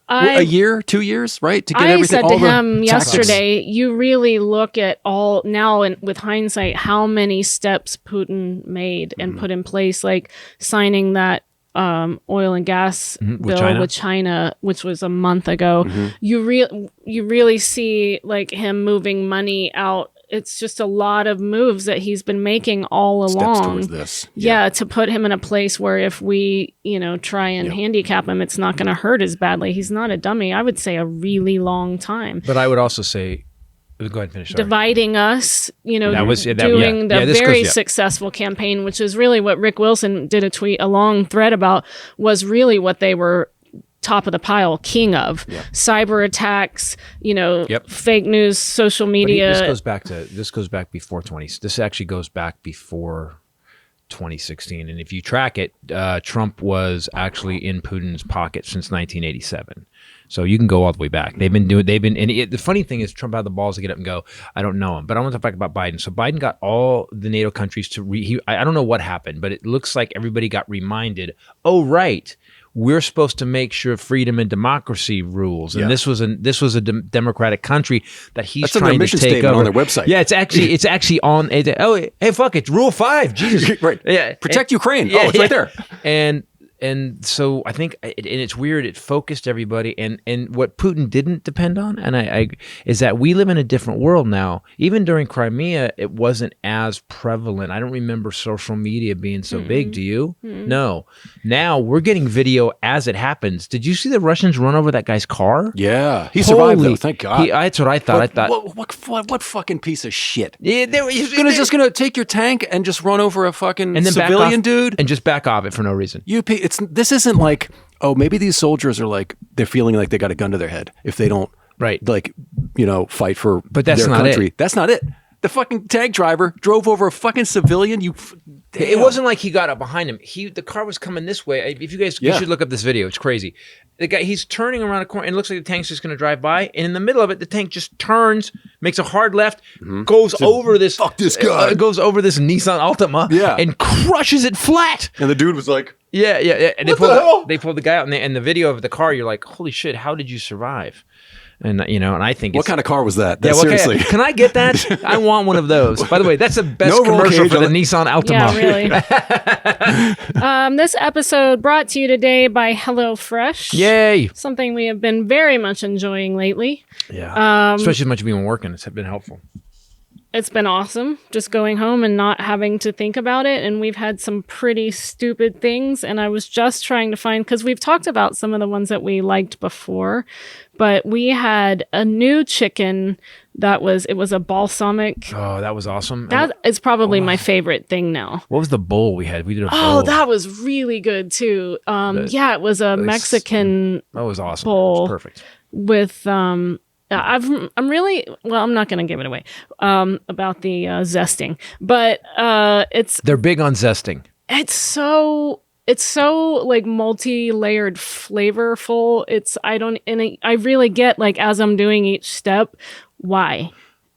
A year, 2 years, right? To get I everything. said to him yesterday, you really look at all now, and with hindsight, how many steps Putin made and put in place, like signing that oil and gas bill with China, which was a month ago. You really see like him moving money out. It's just a lot of moves that he's been making all along. Steps towards this. Yeah, to put him in a place where if we, try and handicap him, it's not going to hurt as badly. He's not a dummy. I would say a really long time. But I would also say, go ahead and finish. Sorry. Dividing us, doing the very successful campaign, which is really what Rick Wilson did a long thread about, was really what they were top of the pile, king of. Cyber attacks, fake news, social media. This goes back before 20. This actually goes back before 2016. And if you track it, Trump was actually in Putin's pocket since 1987. So you can go all the way back. The funny thing is Trump had the balls to get up and go, I don't know him. But I want to talk about Biden. So Biden got all the NATO countries to I don't know what happened, but it looks like everybody got reminded, oh, right, we're supposed to make sure freedom and democracy rules. And this was a democratic country that he's That's trying to take over. On their website. Yeah, it's actually on. Hey, fuck, it's Rule 5. Jesus. Right. Yeah. Protect Ukraine. It's right there. And so I think, and it's weird, it focused everybody. And what Putin didn't depend on, is that we live in a different world now. Even during Crimea, it wasn't as prevalent. I don't remember social media being so big. Do you? No. Now we're getting video as it happens. Did you see the Russians run over that guy's car? Yeah. He survived, though. Thank God. That's what I thought. What fucking piece of shit? Yeah, He's just gonna take your tank and just run over a fucking and then civilian dude and just back off it for no reason. This isn't like, oh, maybe these soldiers are like, they're feeling like they got a gun to their head if they don't fight for their country. That's not it. The fucking tank driver drove over a fucking civilian. It wasn't like he got up behind him. The car was coming this way. If you guys, you should look up this video. It's crazy. The guy, he's turning around a corner, and it looks like the tank's just going to drive by. And in the middle of it, the tank just turns, makes a hard left, goes over this. Fuck this guy. Goes over this Nissan Altima, and crushes it flat. And the dude was like, yeah. And they pulled the guy out, and the video of the car, you're like, holy shit, how did you survive? And and I think what kind of car was that? Seriously, can I get that? I want one of those. By the way, that's the best commercial for the Nissan Altima. Yeah, really. This episode brought to you today by HelloFresh. Yay! Something we have been very much enjoying lately. Yeah, especially as much as we've been working, it's been helpful. It's been awesome just going home and not having to think about it. And we've had some pretty stupid things. And I was just trying to find, because we've talked about some of the ones that we liked before, but we had a new chicken it was a balsamic. Oh, that was awesome. That is probably my favorite thing now. What was the bowl we had? We did a bowl. Oh, that was really good too. It was a Mexican that was awesome. bowl. It was perfect. With I'm not going to give it away about the zesting, but they're big on zesting. It's so like multi-layered flavorful. I really get, like, as I'm doing each step, why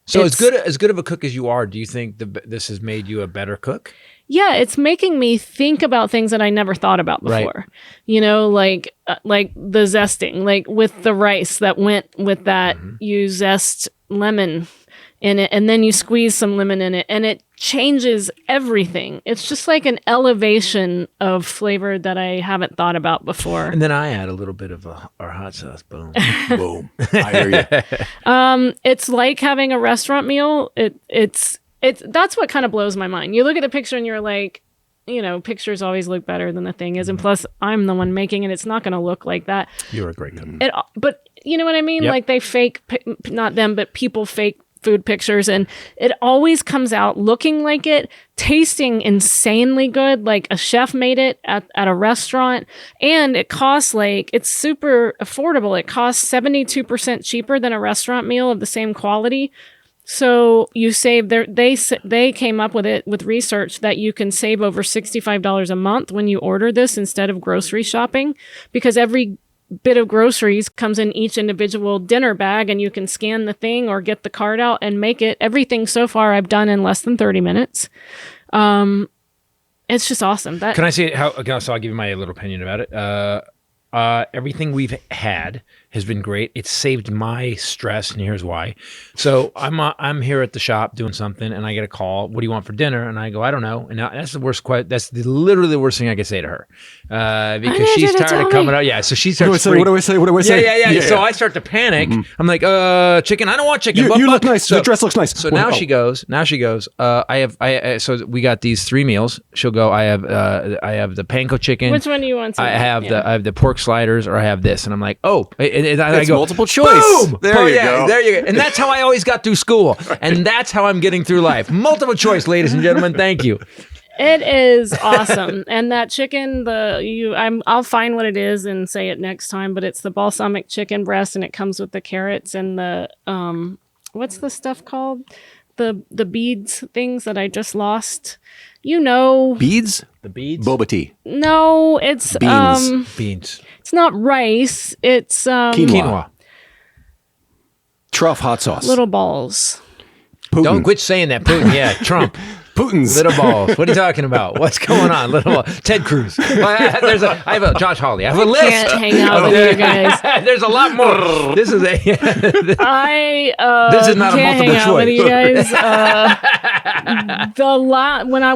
So as good of a cook as you are, do you think this has made you a better cook? Yeah, it's making me think about things that I never thought about before. Right. You know, like the zesting, like with the rice that went with that, you zest lemon in it, and then you squeeze some lemon in it, and it changes everything. It's just like an elevation of flavor that I haven't thought about before. And then I add a little bit of our hot sauce. Boom. Boom. I hear you. It's like having a restaurant meal. It's that's what kind of blows my mind. You look at the picture and you're like, you know, pictures always look better than the thing is. And plus, I'm the one making it. It's not going to look like that. You're a great cook. But you know what I mean? Yep. Like they fake, not them, but people fake food pictures, and it always comes out looking like it, tasting insanely good, like a chef made it at a restaurant. And it costs it's super affordable. It costs 72% cheaper than a restaurant meal of the same quality. So you save they came up with it with research that you can save over $65 a month when you order this instead of grocery shopping, because every bit of groceries comes in each individual dinner bag, and you can scan the thing or get the card out and make it. Everything so far I've done in less than 30 minutes. It's just awesome. Can I say how? So I'll give you my little opinion about it. Everything we've had has been great. It's saved my stress, and here's why. So I'm here at the shop doing something, and I get a call. What do you want for dinner? And I go, I don't know. And now that's the worst. That's literally the worst thing I could say to her, because she's tired of coming out. Yeah. So she starts. What do I say? Yeah. So I start to panic. I'm like, chicken. I don't want chicken. You look nice. The dress looks nice. So now she goes. So we got these 3 meals. She'll go. I have the panko chicken. Which one do you want? I have the pork sliders, or I have this. And I'm like, oh. And I That's go, multiple choice. Boom! There you go. There you go. And that's how I always got through school. Right. And that's how I'm getting through life. Multiple choice, ladies and gentlemen. Thank you. It is awesome. And that chicken, I'll find what it is and say it next time, but it's the balsamic chicken breast, and it comes with the carrots and the what's the stuff called? The beads things that I just lost. You know. Beads? The beads? Boba tea. No, it's beans. It's not rice. It's quinoa. Truff hot sauce. Little balls. Putin. Don't quit saying that. Putin. Yeah, Trump. Putin's. Little balls. What are you talking about? What's going on? Little balls. Ted Cruz. I have a Josh Hawley. I have a list. Can't hang out with you guys. There's a lot more. This is a. This is not a multiple hang out choice. with you guys.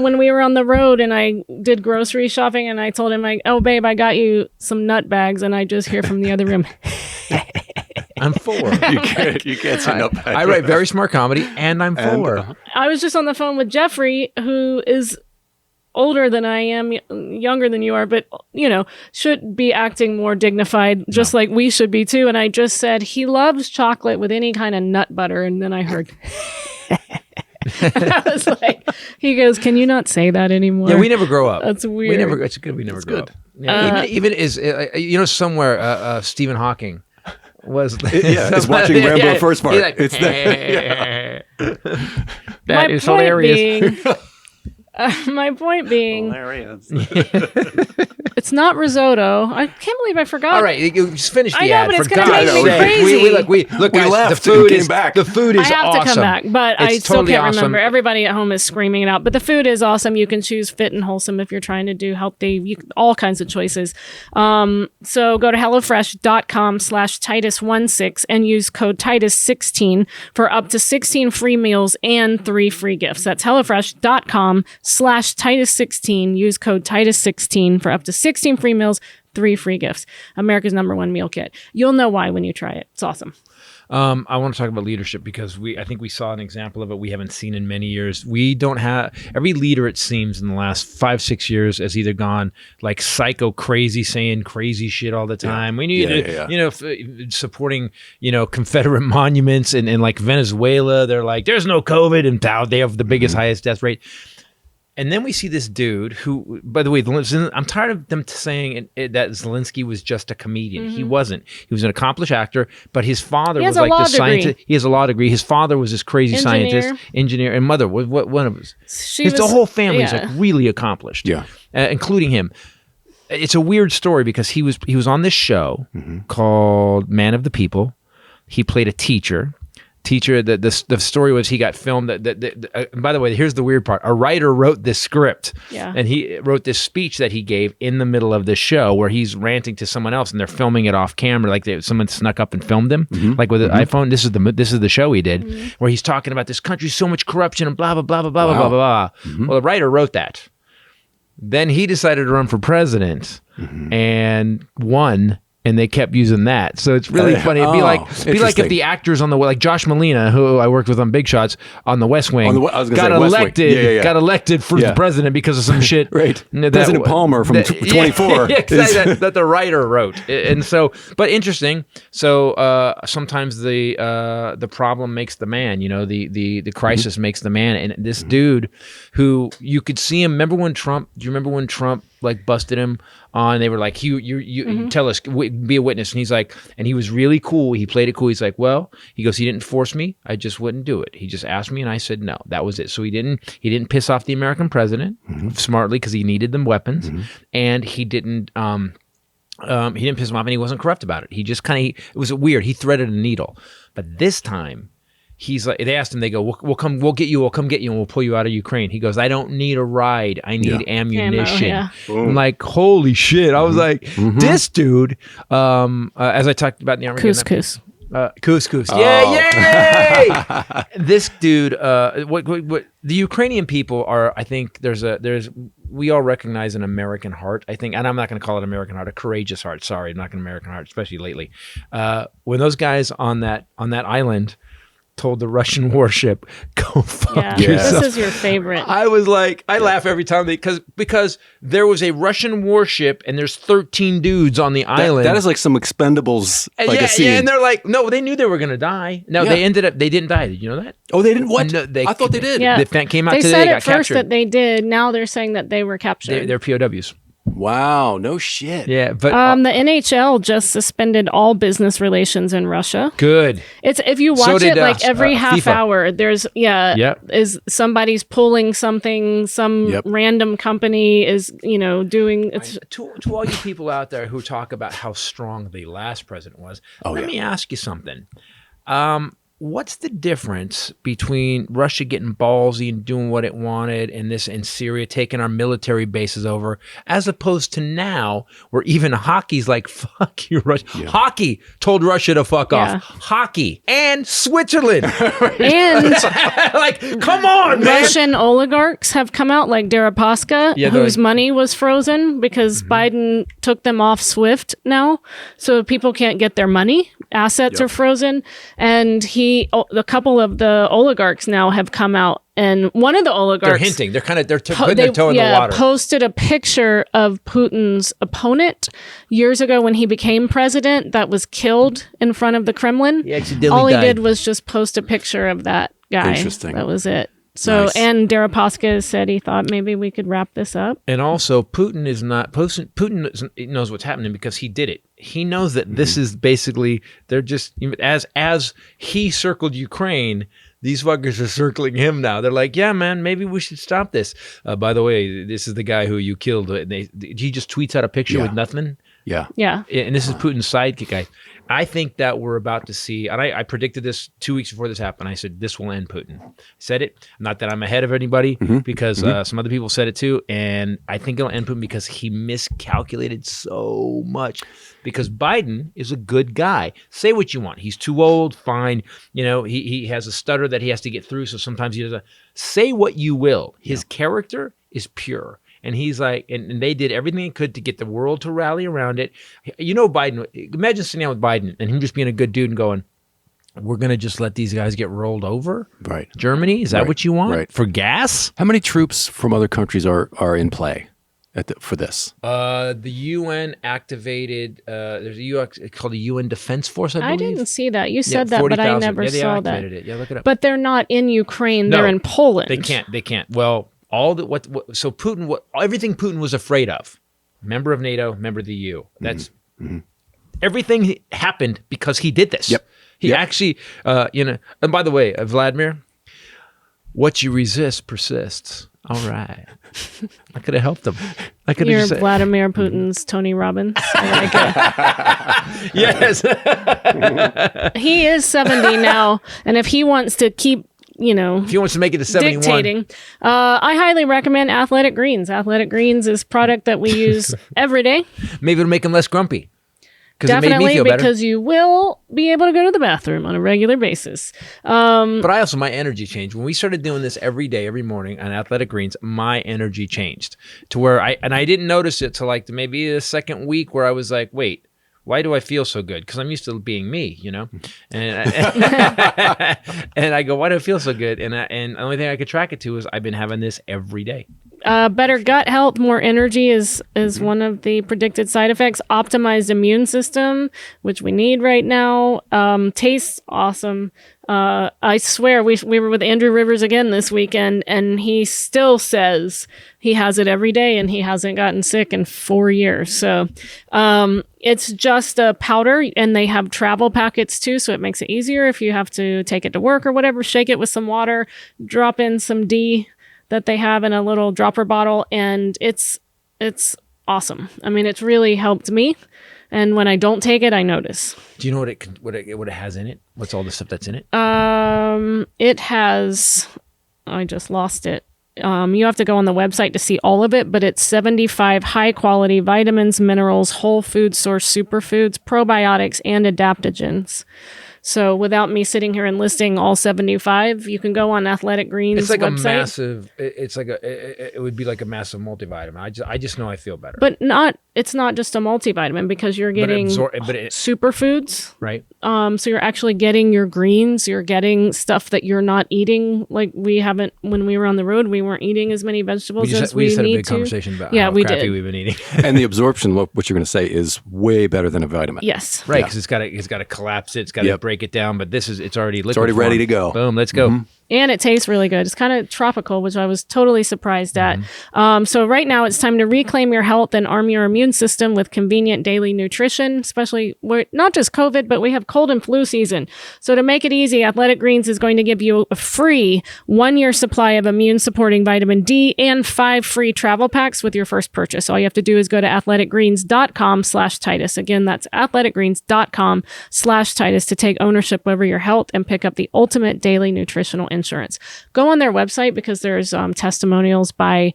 When we were on the road and I did grocery shopping, and I told him, oh babe, I got you some nut bags, and I just hear from the other room. I'm 4. You can't say no. I write very smart comedy, and I'm 4. I was just on the phone with Jeffrey, who is older than I am, younger than you are, but, you know, should be acting more dignified, just like we should be too. And I just said, he loves chocolate with any kind of nut butter. And then I heard... I was like, he goes, can you not say that anymore? Yeah, we never grow up. That's weird. It's good we never grow up. Yeah, even somewhere Stephen Hawking was it's watching Rambo first part. Like, it's that is hilarious. My point being, Hilarious. it's not risotto. I can't believe I forgot. All right, you just finish the I know, ad. but it's for gonna God's make me sake. crazy. Look, guys, left the food and is came back. The food is I have awesome. to come back, but I It's still totally can't awesome. remember. Everybody at home is screaming it out, but the food is awesome. You can choose fit and wholesome if you're trying to do healthy. All kinds of choices. So go to hellofresh.com/Titus16 and use code Titus16 for up to 16 free meals and 3 free gifts. That's hellofresh.com/Titus16. Use code Titus16 for up to 16 free meals, 3 free gifts. America's #1 meal kit. You'll know why when you try it. It's awesome. I want to talk about leadership because I think we saw an example of it we haven't seen in many years. We don't have every leader, it seems, in the last 5-6 years has either gone like psycho crazy, saying crazy shit all the time. We need supporting Confederate monuments and like Venezuela. They're like, there's no COVID, and they have the biggest, highest death rate. And then we see this dude who, by the way, I'm tired of them saying that Zelenskyy was just a comedian. He wasn't. He was an accomplished actor, but his father was like this scientist. He has a law degree. His father was this crazy scientist, engineer, and mother was one of his. The whole family is like really accomplished, including him. It's a weird story because he was on this show called Man of the People. He played a teacher. teacher. The story was he got filmed. By the way, here's the weird part. A writer wrote this script, and he wrote this speech that he gave in the middle of the show where he's ranting to someone else, and they're filming it off camera, like someone snuck up and filmed him, like with an iPhone. This is the show he did, where he's talking about this country's so much corruption and blah blah blah blah blah blah blah blah. Well, the writer wrote that. Then he decided to run for president and won. And they kept using that, so it's really funny. It'd be like if the actors on like Josh Malina, who I worked with on Big Shots on The West Wing, got elected for president because of some shit. Right, President Palmer from 24 that the writer wrote, and so. But interesting. So sometimes the problem makes the man. You know, the crisis makes the man. And this dude, who you could see him. Do you remember when Trump like busted him on? They were like, you tell us, be a witness. And he's like, and he was really cool. He played it cool. He's like, well, he goes, he didn't force me. I just wouldn't do it. He just asked me and I said no. That was it. So he didn't piss off the American president smartly because he needed them weapons, and he didn't piss him off, and he wasn't corrupt about it. He just it was weird. He threaded a needle. But this time, he's like, they asked him, they go, we'll come get you, and we'll pull you out of Ukraine. He goes, I don't need a ride. I need ammunition. I'm like, holy shit. I was like, this dude, as I talked about in the Armageddon. Couscous. Couscous. Yay! This dude, what the Ukrainian people are, I think we all recognize an American heart, I think, and I'm not going to call it American heart, a courageous heart. Sorry, not an American heart, especially lately. When those guys on that island told the Russian warship, go fuck yourself. This is your favorite. I was like, I laugh every time because there was a Russian warship and there's 13 dudes on the island. That is like some Expendables a scene. Yeah, and they're like, no, they knew they were going to die. No, they didn't die. Did you know that? Oh, they didn't? What? No, I thought they did. Yeah. They came out they today, said they got at first captured. that they did. Now they're saying that they were captured. They're POWs. Wow, no shit. Yeah, but the NHL just suspended all business relations in Russia. Good. It's if you watch did, it like every half FIFA. hour, there's is somebody's pulling something, some random company is doing. It's to all you people out there who talk about how strong the last president was. Let me ask you something. What's the difference between Russia getting ballsy and doing what it wanted and Syria taking our military bases over, as opposed to now where even hockey's like, fuck you, Russia. Yeah. Hockey told Russia to fuck off. Hockey and Switzerland. And like, come on, man. Russian oligarchs have come out like Deripaska, whose money was frozen because Biden took them off SWIFT now. So people can't get their money. Assets are frozen. And a couple of the oligarchs now have come out, and one of the oligarchs, they're hinting, they're putting their toe in the water. Posted a picture of Putin's opponent years ago when he became president that was killed in front of the Kremlin. All he did was just post a picture of that guy. Interesting. That was it. So, nice. And Deripaska said he thought maybe we could wrap this up. And also, Putin knows what's happening because he did it. He knows that this is basically, they're just, as he circled Ukraine, these fuckers are circling him now. They're like, yeah, man, maybe we should stop this. By the way, this is the guy who you killed. He just tweets out a picture with nothing. Yeah. And this is Putin's sidekick guy. I think that we're about to see, and I predicted this 2 weeks before this happened. I said, this will end Putin. I said it. Not that I'm ahead of anybody, because some other people said it too. And I think it'll end Putin because he miscalculated so much. Because Biden is a good guy. Say what you want. He's too old, fine. He has a stutter that he has to get through, so sometimes he doesn't. Say what you will. His character is pure. And he's like, and they did everything they could to get the world to rally around it. Biden, imagine sitting down with Biden and him just being a good dude and going, we're going to just let these guys get rolled over? Right. Germany, is that what you want? Right. For gas? How many troops from other countries are in play for this? The UN activated, there's it's called the UN Defense Force, I believe. I didn't see that. You said that, but I never saw that. It. Yeah, look it up. But they're not in Ukraine. No, they're in Poland. They can't. Well, so Putin, everything Putin was afraid of, member of NATO, member of the EU. That's everything happened because he did this. Yep. He actually, and by the way, Vladimir, what you resist persists. All right. I could have helped him. I could You're have just Vladimir Putin's Tony Robbins. I like yes. it. He is 70 now, and if he wants to keep, if he wants to make it to 71. dictating, I highly recommend Athletic Greens. Athletic Greens is product that we use every day. Maybe it'll make him less grumpy. Because it made me Definitely, feel better. because you will be able to go to the bathroom on a regular basis. But I also, my energy changed. When we started doing this every day, every morning on Athletic Greens, my energy changed to where I didn't notice it till like maybe the second week where I was like, wait, why do I feel so good? Because I'm used to being me, and and I go, why do I feel so good? And the only thing I could track it to is I've been having this every day. Better gut health, more energy is one of the predicted side effects. Optimized immune system, which we need right now. Tastes awesome. I swear, we were with Andrew Rivers again this weekend, and he still says he has it every day, and he hasn't gotten sick in 4 years. So it's just a powder, and they have travel packets too, so it makes it easier if you have to take it to work or whatever. Shake it with some water, drop in some D that they have in a little dropper bottle, and it's awesome. I mean, it's really helped me, and when I don't take it, I notice. Do you know what it has in it? What's all the stuff that's in it? It has. I just lost it. You have to go on the website to see all of it, but it's 75 high quality vitamins, minerals, whole food source superfoods, probiotics, and adaptogens. So without me sitting here and listing all 75, you can go on Athletic Greens It's like website. a massive. It would be like a massive multivitamin. I just know I feel better. But it's not just a multivitamin because you're getting superfoods. Right. So you're actually getting your greens. You're getting stuff that you're not eating. Like when we were on the road, we weren't eating as many vegetables as we just had a need big to. conversation about how crappy we've been eating. And the absorption, what you're going to say, is way better than a vitamin. Yes. Right, because it's got to collapse it. It's got to break it down. But it's already liquid. It's already ready to go. Boom, let's go. Mm-hmm. And it tastes really good. It's kind of tropical, which I was totally surprised at. So right now it's time to reclaim your health and arm your immune system with convenient daily nutrition, especially not just COVID, but we have cold and flu season. So to make it easy, Athletic Greens is going to give you a free 1-year supply of immune supporting vitamin D and 5 free travel packs with your first purchase. All you have to do is go to athleticgreens.com/Titus. Again, that's athleticgreens.com/Titus to take ownership over your health and pick up the ultimate daily nutritional insurance. Go on their website because there's testimonials by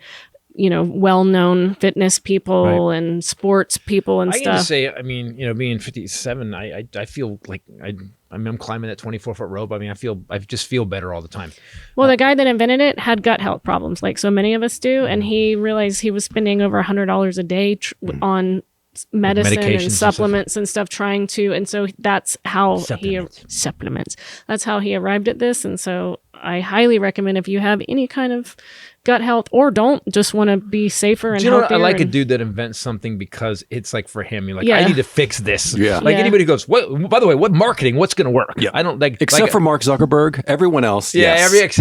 well-known fitness people and sports people and stuff. I can just say, I mean, being 57, I feel like I'm climbing that 24-foot rope. I mean, I just feel better all the time. Well, the guy that invented it had gut health problems, like so many of us do, and he realized he was spending over $100 a day on medicine and supplements and stuff trying to, and so that's how supplements. That's how he arrived at this, and so I highly recommend if you have any kind of gut health or don't just want to be safer and healthier. I like a dude that invents something because it's like for him. You're like, I need to fix this. Yeah. Like anybody goes, by the way, what marketing? What's going to work? Yeah. I don't like except for Mark Zuckerberg. Everyone else. Yeah. Yes. It's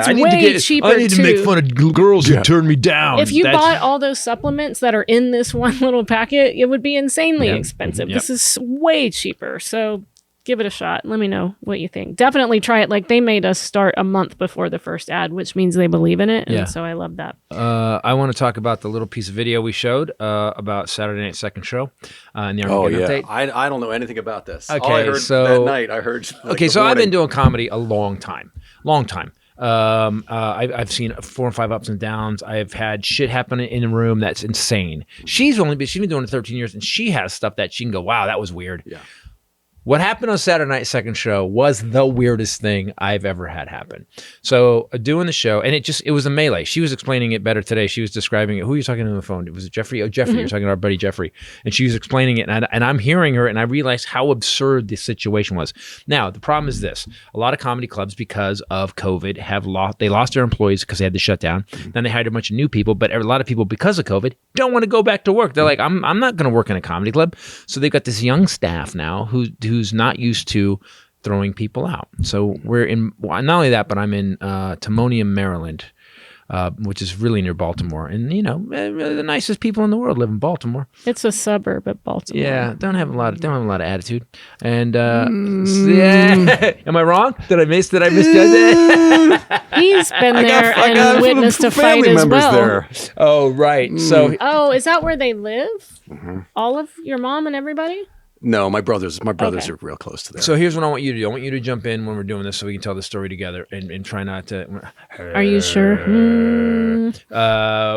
way cheaper. I need to make fun of girls who turn me down. If you bought all those supplements that are in this one little packet, it would be insanely expensive. This is way cheaper. So give it a shot. Let me know what you think. Definitely try it. Like they made us start a month before the first ad, which means they believe in it. And so I love that. I want to talk about the little piece of video we showed about Saturday Night's second show in the Armageddon update. I don't know anything about this. Okay, all I heard that night, I heard. So I've been doing comedy a long time. I've seen 4 and 5 ups and downs. I've had shit happen in a room that's insane. She's been doing it 13 years, and she has stuff that she can go, wow, that was weird. Yeah. What happened on Saturday Night's second show was the weirdest thing I've ever had happen. So doing the show, and it was a melee. She was explaining it better today. She was describing it. Who are you talking to on the phone? Was it Jeffrey? Oh, Jeffrey. You're talking to our buddy Jeffrey. And she was explaining it, and I'm hearing her, and I realized how absurd this situation was. Now, the problem is this. A lot of comedy clubs, because of COVID, they lost their employees because they had to shut down. Then they hired a bunch of new people, but a lot of people, because of COVID, don't want to go back to work. They're like, I'm not going to work in a comedy club. So they've got this young staff now who's not used to throwing people out. So we're in, not only that, but I'm in Timonium, Maryland, which is really near Baltimore. And, the nicest people in the world live in Baltimore. It's a suburb of Baltimore. Yeah, don't have a lot of attitude. And yeah, am I wrong? Did I misjudge it? He's been there and witnessed a fight as well. There. Oh, right. So, is that where they live? All of your mom and everybody? No, my brothers are real close to there. So here's what I want you to do. I want you to jump in when we're doing this so we can tell the story together and try not to. Are you sure?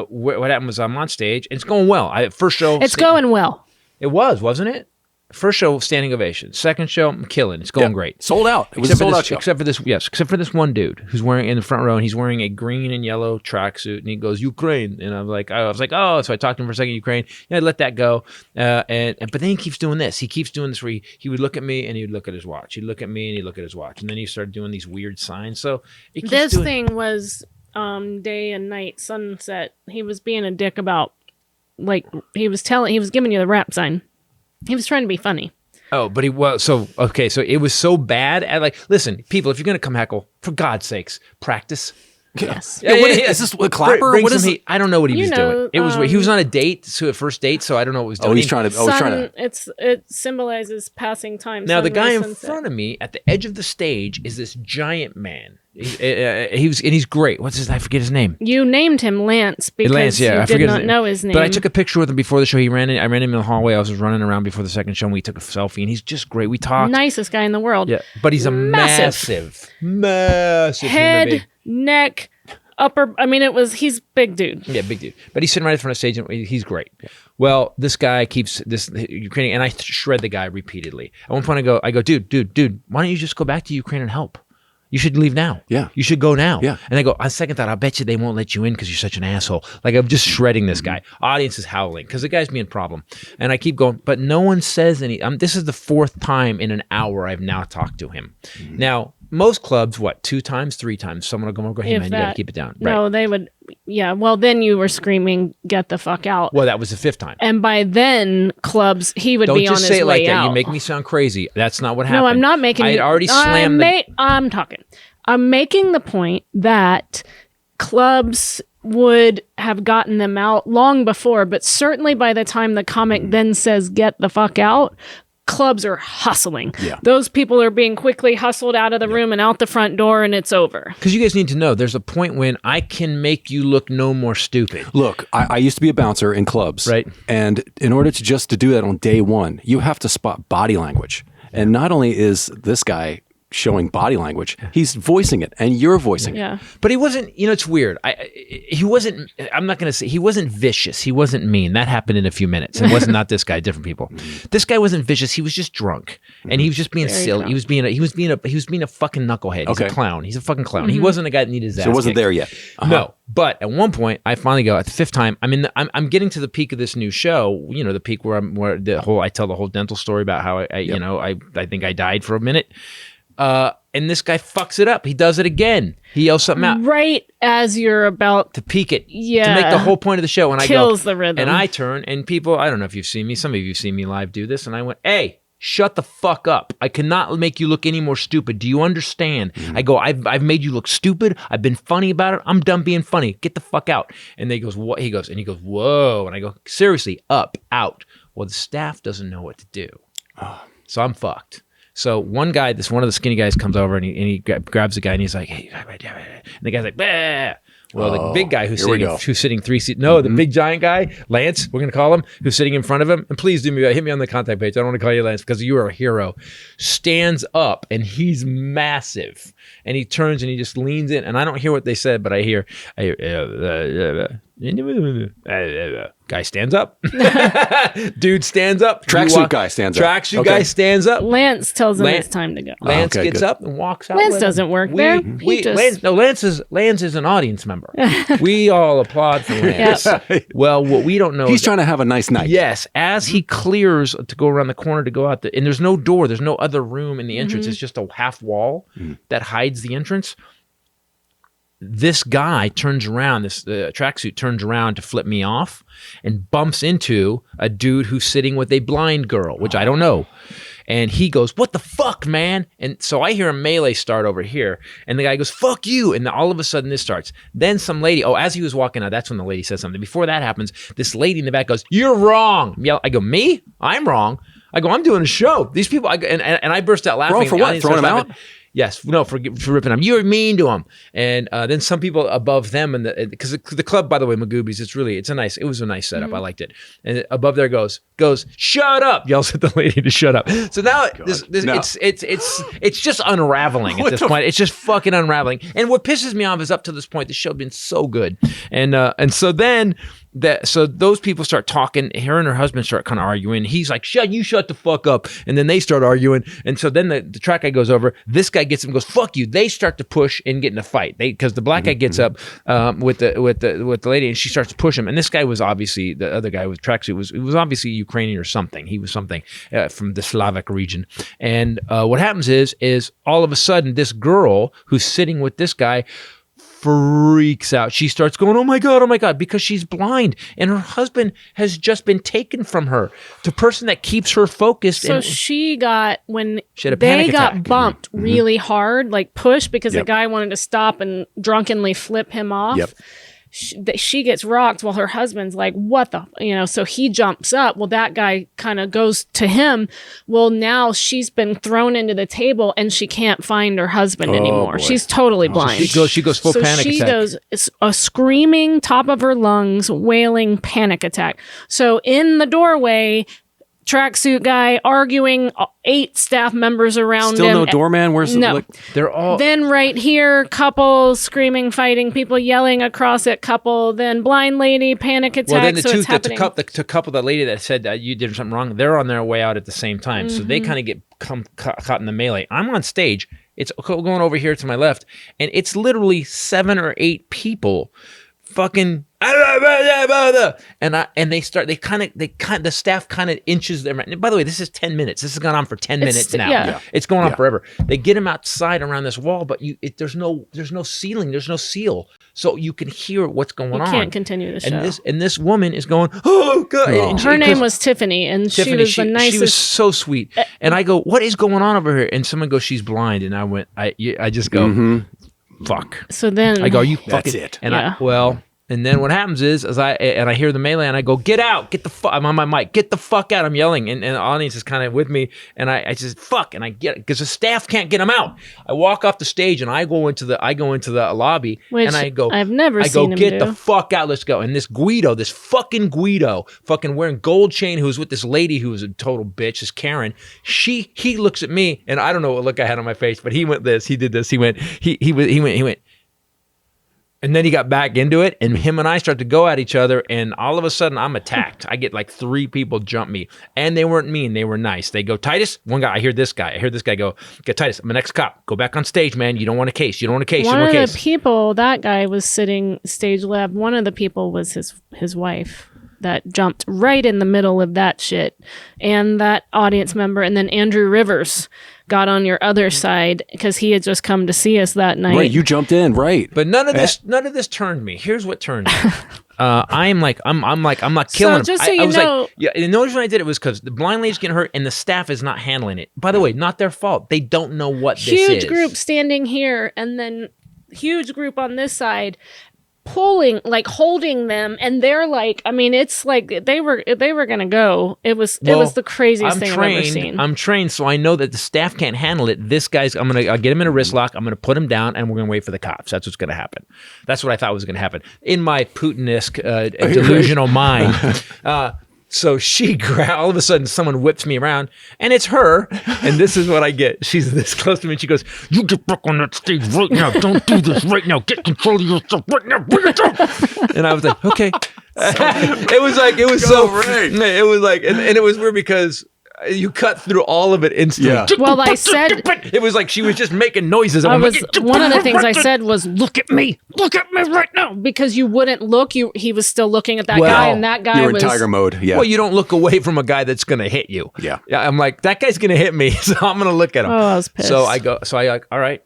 What happened was I'm on stage. It's going well. First show. It's going well. It was, wasn't it? First show, standing ovation. Second show, I'm killing. It's going great. Sold out. It was a sold out show. Except for this one dude who's wearing in the front row, and he's wearing a green and yellow tracksuit, and he goes, Ukraine. And I was like, oh, so I talked to him for a second, Ukraine. And I let that go. But then he keeps doing this. He keeps doing this where he would look at me and he would look at his watch. He'd look at me and he'd look at his watch. And then he started doing these weird signs. So this thing was day and night, sunset. He was being a dick about, he was giving you the rap sign. He was trying to be funny. Oh, but so it was so bad. Listen, people, if you're going to come heckle, for God's sakes, practice. Yes. Is this a clapper? What is it? I don't know what he was doing. It was he was on a date, so a first date, so I don't know what he was doing. Oh, he's trying to. It symbolizes passing time. Now the guy in front of me at the edge of the stage is this giant man. He's great. What's his? I forget his name. You named him Lance because you did not know his name. But I took a picture with him before the show. I ran him in the hallway. I was just running around before the second show, and we took a selfie. And he's just great. We talked. Nicest guy in the world. Yeah, but he's a massive head, neck, upper. I mean, he's big dude. Yeah, big dude. But he's sitting right in front of stage, and he's great. Yeah. Well, this guy keeps this Ukrainian, and I shred the guy repeatedly. At one point, I go, dude, why don't you just go back to Ukraine and help? You should leave now. Yeah. You should go now. Yeah. And I go, on second thought, I bet you they won't let you in because you're such an asshole. I'm just shredding this guy. Audience is howling because the guy's being a problem. And I keep going, but no one says any. This is the fourth time in an hour I've now talked to him. Now, most clubs, 2 times, 3 times, someone will go, hey, man, you got to keep it down. No, right. They would. Yeah, well, then you were screaming, get the fuck out. Well, that was the 5th time. And by then, clubs, he would be on his way out. Don't just say it like that. You make me sound crazy. That's not what happened. No, I'm not making I had already slammed I'm talking. I'm making the point that clubs would have gotten them out long before, but certainly by the time the comic then says, get the fuck out, clubs are hustling. Yeah. Those people are being quickly hustled out of the room and out the front door, and it's over. Because you guys need to know, there's a point when I can make you look no more stupid. Look, I used to be a bouncer in clubs. Right. And in order to do that on day one, you have to spot body language. And not only is this guy showing body language, he's voicing it, and you're voicing it. But he wasn't, it's weird. He wasn't, I'm not going to say, he wasn't vicious. He wasn't mean. That happened in a few minutes. It wasn't not this guy, different people. This guy wasn't vicious. He was just drunk. And he was just being silly. He was being a fucking knucklehead. He's a clown. He's a fucking clown. He wasn't a guy that needed his ass So it wasn't kicked. there yet. No. But at one point, I finally go, at the 5th time, I'm getting to the peak of this new show, the peak where I tell the whole dental story about how I think I died for a minute. And this guy fucks it up. He does it again. He yells something out. Right as you're about to peak it. Yeah. To make the whole point of the show. And kills I go, the rhythm. And I turn, and people, I don't know if you've seen me. Some of you have seen me live do this. And I went, hey, shut the fuck up. I cannot make you look any more stupid. Do you understand? I go, I've made you look stupid. I've been funny about it. I'm done being funny. Get the fuck out. And he goes, what? He goes, whoa. And I go, seriously, up, out. Well, the staff doesn't know what to do. So I'm fucked. So one of the skinny guys comes over and he grabs the guy and he's like, hey, and the guy's like, bah. Well, the big guy who's sitting 3 seats. No, the big giant guy, Lance, we're going to call him, who's sitting in front of him. And please hit me on the contact page. I don't want to call you Lance because you are a hero. Stands up and he's massive. And he turns and he just leans in. And I don't hear what they said, but I hear guy stands up. Dude stands up. Tracksuit guy stands up. Tracksuit guy stands up. Lance tells him it's time to go. Lance gets up and walks out. Lance doesn't work there. Lance is an audience member. We all applaud for Lance. Well, what we don't know he's trying to have a nice night. Yes. As he clears to go around the corner to go out, and there's no door, there's no other room in the entrance. It's just a half wall that hides the entrance. This guy turns around, this tracksuit turns around to flip me off and bumps into a dude who's sitting with a blind girl, which I don't know. And he goes, "What the fuck, man?" And so I hear a melee start over here, and the guy goes, "Fuck you!" And all of a sudden this starts. Then some lady, as he was walking out, that's when the lady says something. Before that happens, this lady in the back goes, "You're wrong!" I go, "Me? I'm wrong." I go, "I'm doing a show. These people," and I burst out laughing. Wrong for what? Throwing him out? Yes, no, for ripping them. You're mean to them. And then some people above them, and because the club, by the way, Magooby's, it was a nice setup. I liked it. And above there goes, "Shut up!" Yells at the lady to shut up. So now it's just unraveling at this point. It's just fucking unraveling. And what pisses me off is up to this point, the show had been so good, and so then. So those people start talking. Her and her husband start kind of arguing. He's like, shut the fuck up. And then they start arguing. And so then the track guy goes over. This guy gets him and goes, "Fuck you." They start to push and get in a fight. Because the black guy gets up with the lady, and she starts to push him. And this guy was obviously, the other guy with tracksuit was obviously Ukrainian or something. He was something from the Slavic region. And what happens is all of a sudden this girl who's sitting with this guy freaks out. She starts going, "Oh my God," because she's blind and her husband has just been taken from her. The person that keeps her focused. So she got, when she had a they panic got attack. bumped really hard, like pushed, because the guy wanted to stop and drunkenly flip him off. Yep. She gets rocked while her husband's like, "What the," so he jumps up. Well, that guy kind of goes to him. Well, now she's been thrown into the table and she can't find her husband anymore. Boy. She's totally blind. She goes full panic attack. She goes a screaming, top of her lungs, wailing panic attack. So in the doorway, tracksuit guy arguing, 8 staff members around him. Still no doorman? Where's no? They're all. Then right here, couple screaming, fighting, people yelling across it, couple. Then blind lady, panic attack. Well, then the couple, that lady that said you did something wrong, they're on their way out at the same time. So they kind of get caught in the melee. I'm on stage. It's going over here to my left, and it's literally 7 or 8 people fucking the staff kind of inches them. By the way, this is 10 minutes. This has gone on for 10 minutes now. Yeah. It's going on forever. They get him outside around this wall, but there's no ceiling, there's no seal, so you can hear what's going on. You can't continue the show. And this woman is going, "Oh God!" And her name was Tiffany, and she was the nicest. She was so sweet. And I go, "What is going on over here?" And someone goes, "She's blind." And I just go, "Fuck." So then I go, "You fucking." That's it. And and then what happens is, I hear the melee, and I go, "Get out! Get the fuck!" I'm on my mic. "Get the fuck out!" I'm yelling, and the audience is kind of with me, and I just fuck, and I get it because the staff can't get him out. I walk off the stage, and I go into the lobby, and I go, I've never seen him "Get do. the fuck out! Let's go!" And this fucking Guido, fucking wearing gold chain, who's with this lady who was a total bitch, this Karen. He looks at me, and I don't know what look I had on my face, but he went this, he did this, he went. And then he got back into it, and him and I start to go at each other, and all of a sudden I'm attacked. I get like 3 people jump me, and they weren't mean, they were nice. They go, "Titus," one guy, I hear this guy go, "Okay, Titus, I'm an ex-cop. Go back on stage, man. You don't want a case. One of the people, that guy was sitting stage left. One of the people was his wife that jumped right in the middle of that shit, and that audience member, and then Andrew Rivers got on your other side because he had just come to see us that night. Right, you jumped in, right? But none of this turned me. Here's what turned me. I'm not killing him. Just so you know, and the only reason I did it was because the blind lady's getting hurt and the staff is not handling it. By the way, not their fault. They don't know what this is. Huge group standing here, and then huge group on this side, pulling, like holding them, and they're like, I mean, it's like they were gonna go. It was the craziest thing I've ever seen. I'm trained, so I know that the staff can't handle it. This guy's, I'll get him in a wrist lock. I'm gonna put him down, and we're gonna wait for the cops. That's what's gonna happen. That's what I thought was gonna happen in my Putin-esque delusional mind. So all of a sudden, someone whips me around, and it's her. And this is what I get. She's this close to me, and she goes, "You get back on that stage right now. Don't do this right now. Get control of yourself right now. Bring it down." And I was like, "Okay." It was like, and it was weird because you cut through all of it instantly. Yeah. Well, I said it was like she was just making noises. One of the things I said was, "Look at me right now," because you wouldn't look. He was still looking at that guy, and that guy was in tiger mode. Yeah. Well, you don't look away from a guy that's going to hit you. Yeah. I'm like, that guy's going to hit me, so I'm going to look at him. Oh, I was pissed. So I like, all right,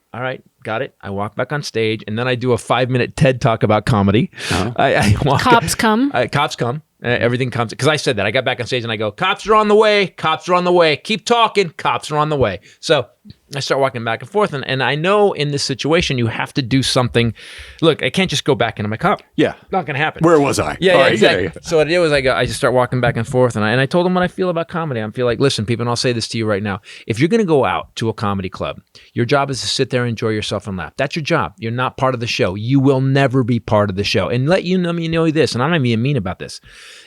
got it. I walk back on stage, and then I do a 5-minute TED talk about comedy. Cops come. Cops come. Everything comes, because I said that. I got back on stage and I go, cops are on the way. Cops are on the way. Keep talking. Cops are on the way. So I start walking back and forth. And I know in this situation, you have to do something. Look, I can't just go back into my car. Yeah. Not going to happen. Where was I? Yeah, All right, exactly. yeah. So what I did was I just start walking back and forth. And I told them what I feel about comedy. I feel like, listen, people, and I'll say this to you right now. If you're going to go out to a comedy club, your job is to sit there, enjoy yourself, and laugh. That's your job. You're not part of the show. You will never be part of the show. And let you know this, and I'm not being mean about this.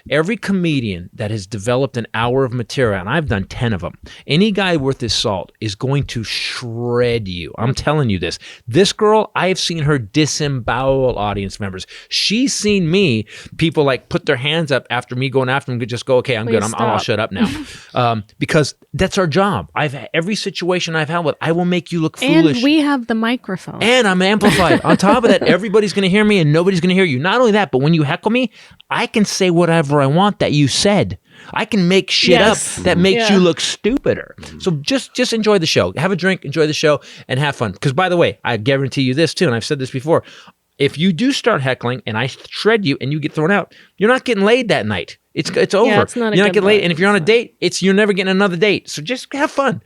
Every comedian that has developed an hour of material, and I've done 10 of them, any guy worth his salt is going to shred you. I'm telling you this. This girl, I have seen her disembowel audience members. She's seen me, people like put their hands up after me going after them, could just go, okay, I'm good. I'll shut up now. Because that's our job. Every situation I've had with, I will make you look foolish. And we have the microphone. And I'm amplified. On top of that, everybody's going to hear me and nobody's going to hear you. Not only that, but when you heckle me, I can say whatever I want that you said. I can make shit up that makes you look stupider. So just enjoy the show. Have a drink, enjoy the show, and have fun. Because by the way, I guarantee you this too, and I've said this before, if you do start heckling and I shred you and you get thrown out, you're not getting laid that night. It's over. Yeah, it's not you're not good getting laid. look. And if you're on a date, you're never getting another date. So just have fun.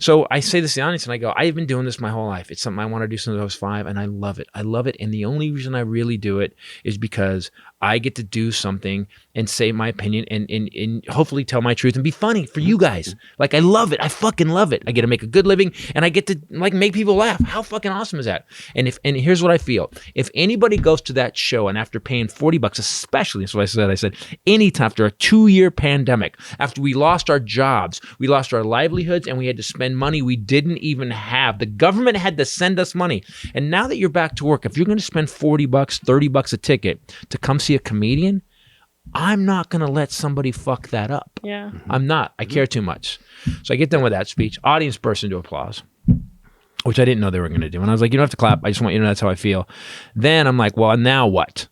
So I say this to the audience and I go, I've been doing this my whole life. It's something I want to do since I was 5 and I love it. I love it. And the only reason I really do it is because I get to do something and say my opinion and hopefully tell my truth and be funny for you guys. Like, I love it. I fucking love it. I get to make a good living and I get to like make people laugh. How fucking awesome is that? And here's what I feel. If anybody goes to that show and after paying $40, especially, that's what I said, anytime after a 2-year pandemic, after we lost our jobs, we lost our livelihoods, and we had to spend money we didn't even have. The government had to send us money. And now that you're back to work, if you're going to spend $40, $30 a ticket to come see a comedian, I'm not going to let somebody fuck that up. Yeah. I'm not. I care too much. So I get done with that speech. Audience bursts into applause, which I didn't know they were going to do. And I was like, you don't have to clap. I just want you to know that's how I feel. Then I'm like, well, now what?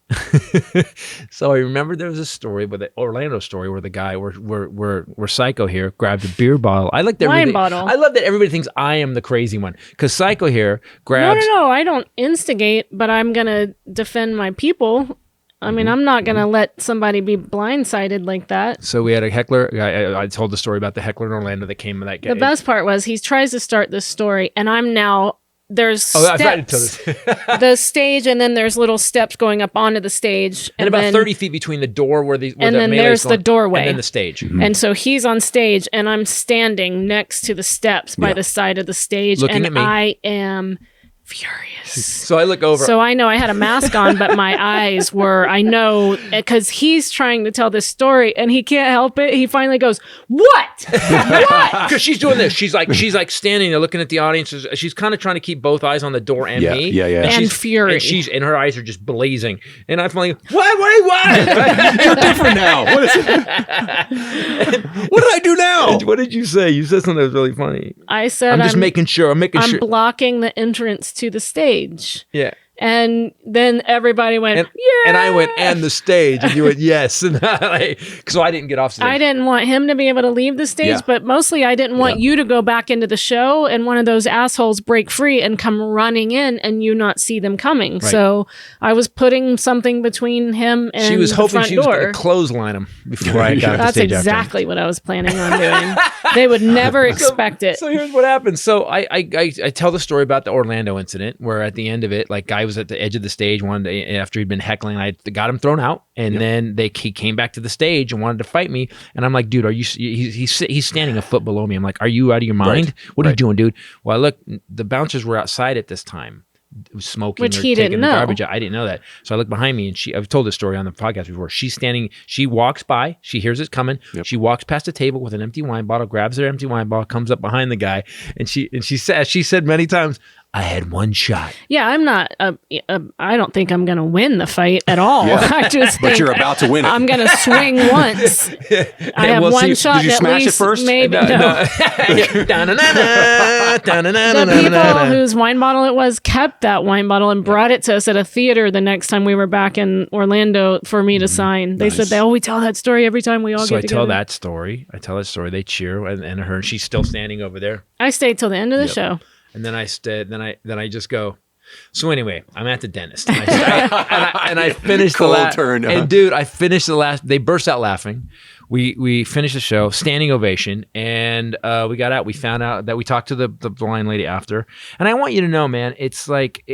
So I remember there was a story, with the Orlando story, where the guy, where Psycho here grabbed a beer bottle. I like that. Wine bottle. I love that everybody thinks I am the crazy one, because Psycho here grabs. No. I don't instigate, but I'm going to defend my people. I mean, I'm not going to let somebody be blindsided like that. So we had a heckler. I told the story about the heckler in Orlando that came with that guy. The best part was he tries to start this story, and I'm now, there's steps. The stage, and then there's little steps going up onto the stage. And about 30 feet between the door where the and then there's the doorway. And then the stage. And so he's on stage, and I'm standing next to the steps by the side of the stage. Looking at me. I am furious. So I look over. So I know I had a mask on, but my eyes were, I know, because he's trying to tell this story and he can't help it. He finally goes, what? What? Because she's doing this. She's like standing there looking at the audience. She's kind of trying to keep both eyes on the door and me. Yeah. And fury. And her eyes are just blazing. And I'm finally, what? You're different now. What is it? What did I do now? What did you say? You said something that was really funny. I said, I'm making sure. I'm blocking the entrance to the stage. Yeah. And then everybody went, yeah. And I went, and the stage. And you went, yes. And so I didn't get off stage. I didn't want him to be able to leave the stage, but mostly I didn't want you to go back into the show and one of those assholes break free and come running in and you not see them coming. Right. So I was putting something between him and she was the hoping front she was door. going to clothesline him before I got off the That's stage. exactly what I was planning on doing. They would never expect it. So here's what happened. So I tell the story about the Orlando incident, where at the end of it, like, guy was at the edge of the stage one day after he'd been heckling. I got him thrown out, and then he came back to the stage and wanted to fight me. And I'm like, dude, are you? He's standing a foot below me. I'm like, are you out of your mind? Right. What are you doing, dude? Well, look, the bouncers were outside at this time, smoking, which or he taking didn't the know. garbage out. I didn't know that. So I look behind me, and I've told this story on the podcast before. She's standing. She walks by. She hears it coming. Yep. She walks past the table with an empty wine bottle, grabs her empty wine bottle, comes up behind the guy, and she said many times, I had one shot. Yeah, I'm not. I don't think I'm going to win the fight at all. I just but you're about to win it. I'm going to swing once. I have one shot. Did you smash it first? Maybe no. The people whose wine bottle it was kept that wine bottle and brought it to us at a theater the next time we were back in Orlando for me to sign. They said, we tell that story every time we all get together. So I tell that story. They cheer, and she's still standing over there. I stayed till the end of the show. And then I just go, So anyway, I'm at the dentist, and I finished the Cold last. turn, And dude, I finished the last. They burst out laughing. We finished the show, standing ovation, and we got out. We found out that we talked to the blind lady after. And I want you to know, man, it's like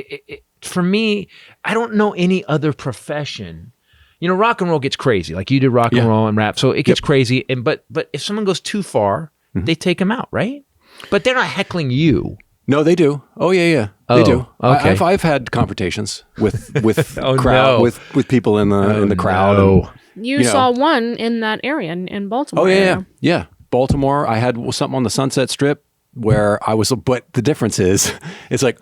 for me, I don't know any other profession. You know, rock and roll gets crazy. Like you did rock and roll and rap, so it gets crazy. And but if someone goes too far, they take them out, right? But they're not heckling you. No, they do. Oh yeah. They do. Okay. I've had confrontations with Oh, crowd no. with people in the crowd. no. And, You saw one in that area in Baltimore. oh yeah. Baltimore. I had something on the Sunset Strip where I was. But the difference is, it's like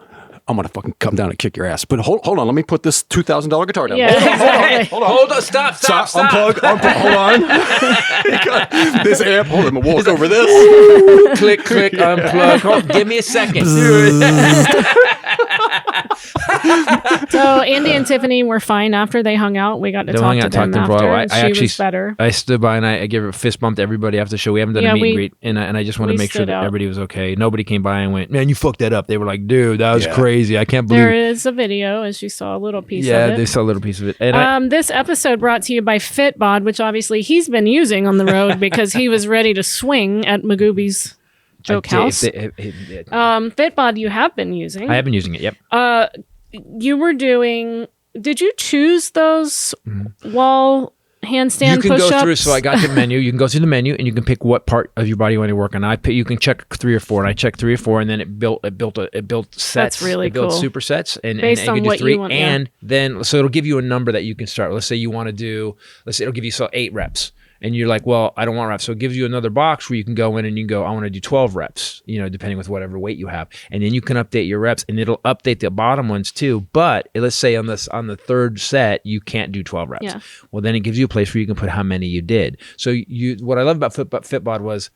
I'm gonna fucking come down and kick your ass. But hold on, let me put this $2,000 guitar down. Yeah, exactly. Hold on. Stop. Unplug. Hold on. This amp. Hold on. I'm gonna walk over this. Click, unplug. Hold, give me a second. So Andy and Tiffany were fine after they hung out. We got to talk to them after. And she was better. I stood by and I gave a fist bump to everybody after the show. We haven't done a meet and greet, and I just wanted to make sure that everybody was okay. Nobody came by and went, "Man, you fucked that up." They were like, "Dude, that was crazy. I can't believe." There is a video, as you saw a little piece of it. Yeah, they saw a little piece of it. And this episode brought to you by Fitbod, which obviously he's been using on the road because he was ready to swing at Magooby's joke house. Fitbod, you have been using. I have been using it. Yep. You were doing. Did you choose those wall handstand You can push-ups? go through. So I got the menu. You can go through the menu and you can pick what part of your body you want to work on. You can check 3 or 4, and I checked 3 or 4, and then it built sets. That's really cool. It built cool. supersets, and Based you on can do what 3, you want, and then so it'll give you a number that you can start. Let's say you want to do. Let's say it'll give you 8 reps. And you're like, well, I don't want reps. So it gives you another box where you can go in and you can go, I want to do 12 reps, depending with whatever weight you have. And then you can update your reps, and it'll update the bottom ones too. But let's say on the 3rd set, you can't do 12 reps. Yeah. Well, then it gives you a place where you can put how many you did. So what I love about Fitbod was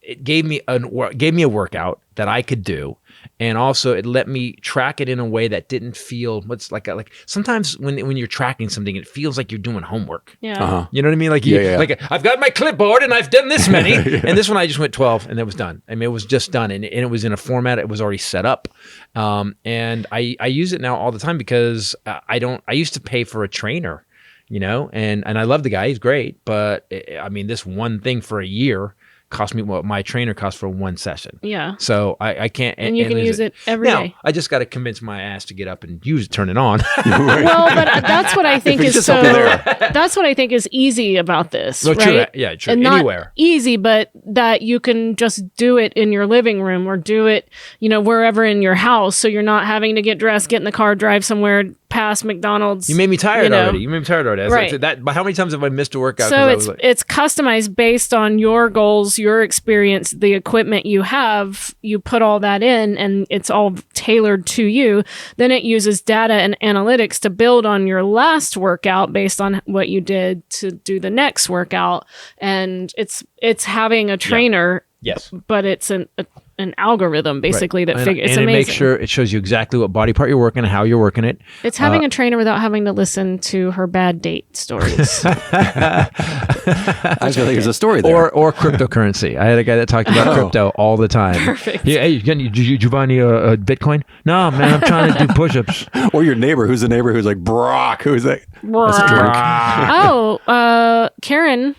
it gave me a workout that I could do. And also it let me track it in a way that didn't feel like sometimes when you're tracking something, it feels like you're doing homework. Yeah. Uh-huh. You know what I mean? Like, like I've got my clipboard and I've done this many. And this one I just went 12 and it was done. I mean, it was just done. And it was in a format. It was already set up. And I use it now all the time because I used to pay for a trainer, and I love the guy. He's great. But this one thing for a year cost me what my trainer cost for 1 session. Yeah. So I can't. And you can use it every day. I just got to convince my ass to get up and turn it on. Well, but that's what I think is so. That's what I think is easy about this, Well, right? true. Yeah, true. And Anywhere. not easy, but that you can just do it in your living room or do it, wherever in your house. So you're not having to get dressed, get in the car, drive somewhere past McDonald's. You made me tired already. You made me tired already. Right. But how many times have I missed a workout? So it's customized based on your goals, your experience, the equipment you have. You put all that in, and it's all tailored to you. Then it uses data and analytics to build on your last workout based on what you did to do the next workout. And it's having a trainer. Yes. But it's an algorithm basically that figures. It's and amazing. it makes sure it shows you exactly what body part you're working and how you're working it. It's having a trainer without having to listen to her bad date stories. I was going to think there's a story there. Or cryptocurrency. I had a guy that talked about crypto all the time. Perfect. Yeah, hey, did you buy any Bitcoin? No, man, I'm trying to do push-ups. Or your neighbor, who's the neighbor who's like, Brock, who's that? Karen,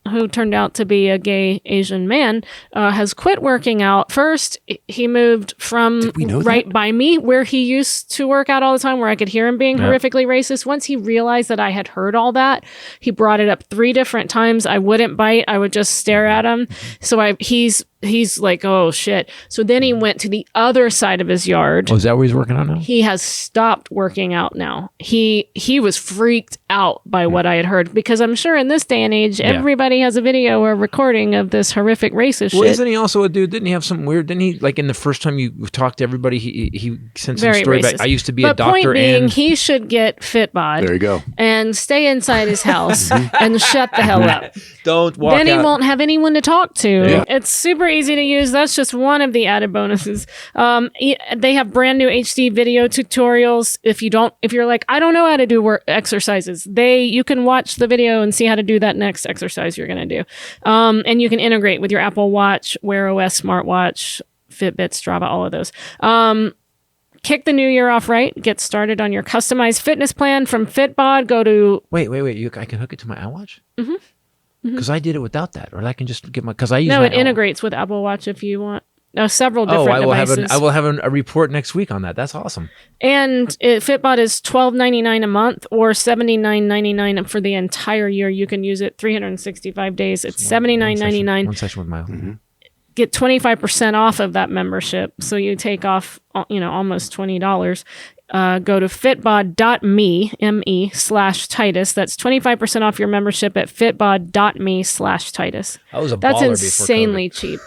who turned out to be a gay Asian man, has quit working out. First, he moved from right by me, where he used to work out all the time, where I could hear him being horrifically racist. Once he realized that I had heard all that, he brought it up 3 different times. I wouldn't bite. I would just stare at him. So he's like, oh shit. So then he went to the other side of his yard. Oh, is that where he's working out now? He has stopped working out now. He was freaked out by what I had heard, because I'm sure in this day and age, everybody has a video or recording of this horrific racist shit. Isn't he also a dude? Didn't he have something weird? Didn't he, like in the first time you talked to everybody, he sent some story about, I used to be a doctor. Point being, and he should get Fitbod. There you go. And stay inside his house and shut the hell up. Don't walk Then he out. won't have anyone to talk to. Yeah. It's super easy to use. That's just one of the added bonuses. They have brand new HD video tutorials. If you're like, I don't know how to do exercises, you can watch the video and see how to do that next exercise you're going to do. And you can integrate with your Apple Watch, Wear OS smartwatch, Fitbit, Strava, all of those. kick the new year off right. Get started on your customized fitness plan from Fitbod. Go to... Wait. I can hook it to my Apple Watch? Mm-hmm. Because I did it without that. Or I can just get my... Because I use No, my it integrates with Apple Watch if you want. Several different devices. I will have a report next week on that. That's awesome. And Fitbot is $12.99 a month or $79.99 for the entire year. You can use it 365 days. It's $79.99. One session with my own. Get 25% off of that membership. So you take off, almost $20. Go to fitbod.me/Titus. That's 25% off your membership at fitbod.me/Titus. I was a baller That's before insanely cheap.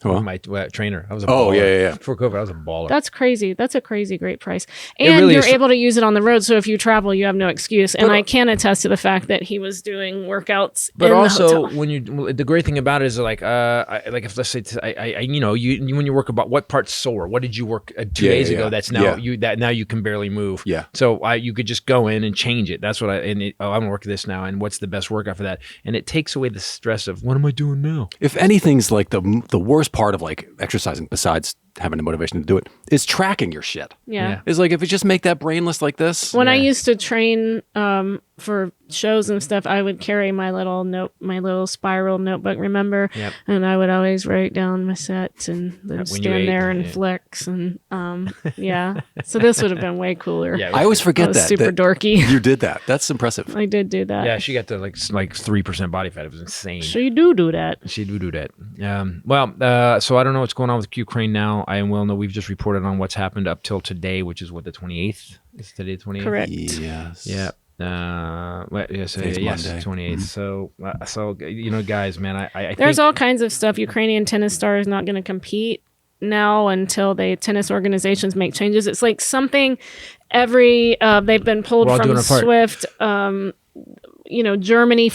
Well, my trainer. I was a baller. Yeah. Before COVID, I was a baller. That's crazy. That's a crazy great price. And really you're is. able to use it on the road. So if you travel, you have no excuse. And I can attest to the fact that he was doing workouts But in also, the hotel. the great thing about it is like if let's say when you work about what part's sore, what did you work 2 days ago? That's now now you can barely move. Yeah. So you could just go in and change it. That's what I'm gonna work this now, and what's the best workout for that? And it takes away the stress of what am I doing now? If anything's like the worst part of like exercising, besides having the motivation to do it, is tracking your shit. Yeah. It's like if you just make that brainless like this. When I used to train for shows and stuff, I would carry my little spiral notebook, remember? Yep. And I would always write down my sets and then stand there and flex and So this would have been way cooler. Yeah, I always forget that. Super dorky. You did that. That's impressive. I did do that. Yeah, she got to like 3% body fat. It was insane. She do that. She do that. So I don't know what's going on with Ukraine now. I will know we've just reported on what's happened up till today, which is what, the 28th? Is today the 28th? Correct. Yes. Yeah. Yes, Monday. 28th. So guys, man, I There's think all kinds of stuff. Ukrainian tennis star is not going to compete now until the tennis organizations make changes. It's like something they've been pulled from SWIFT. Germany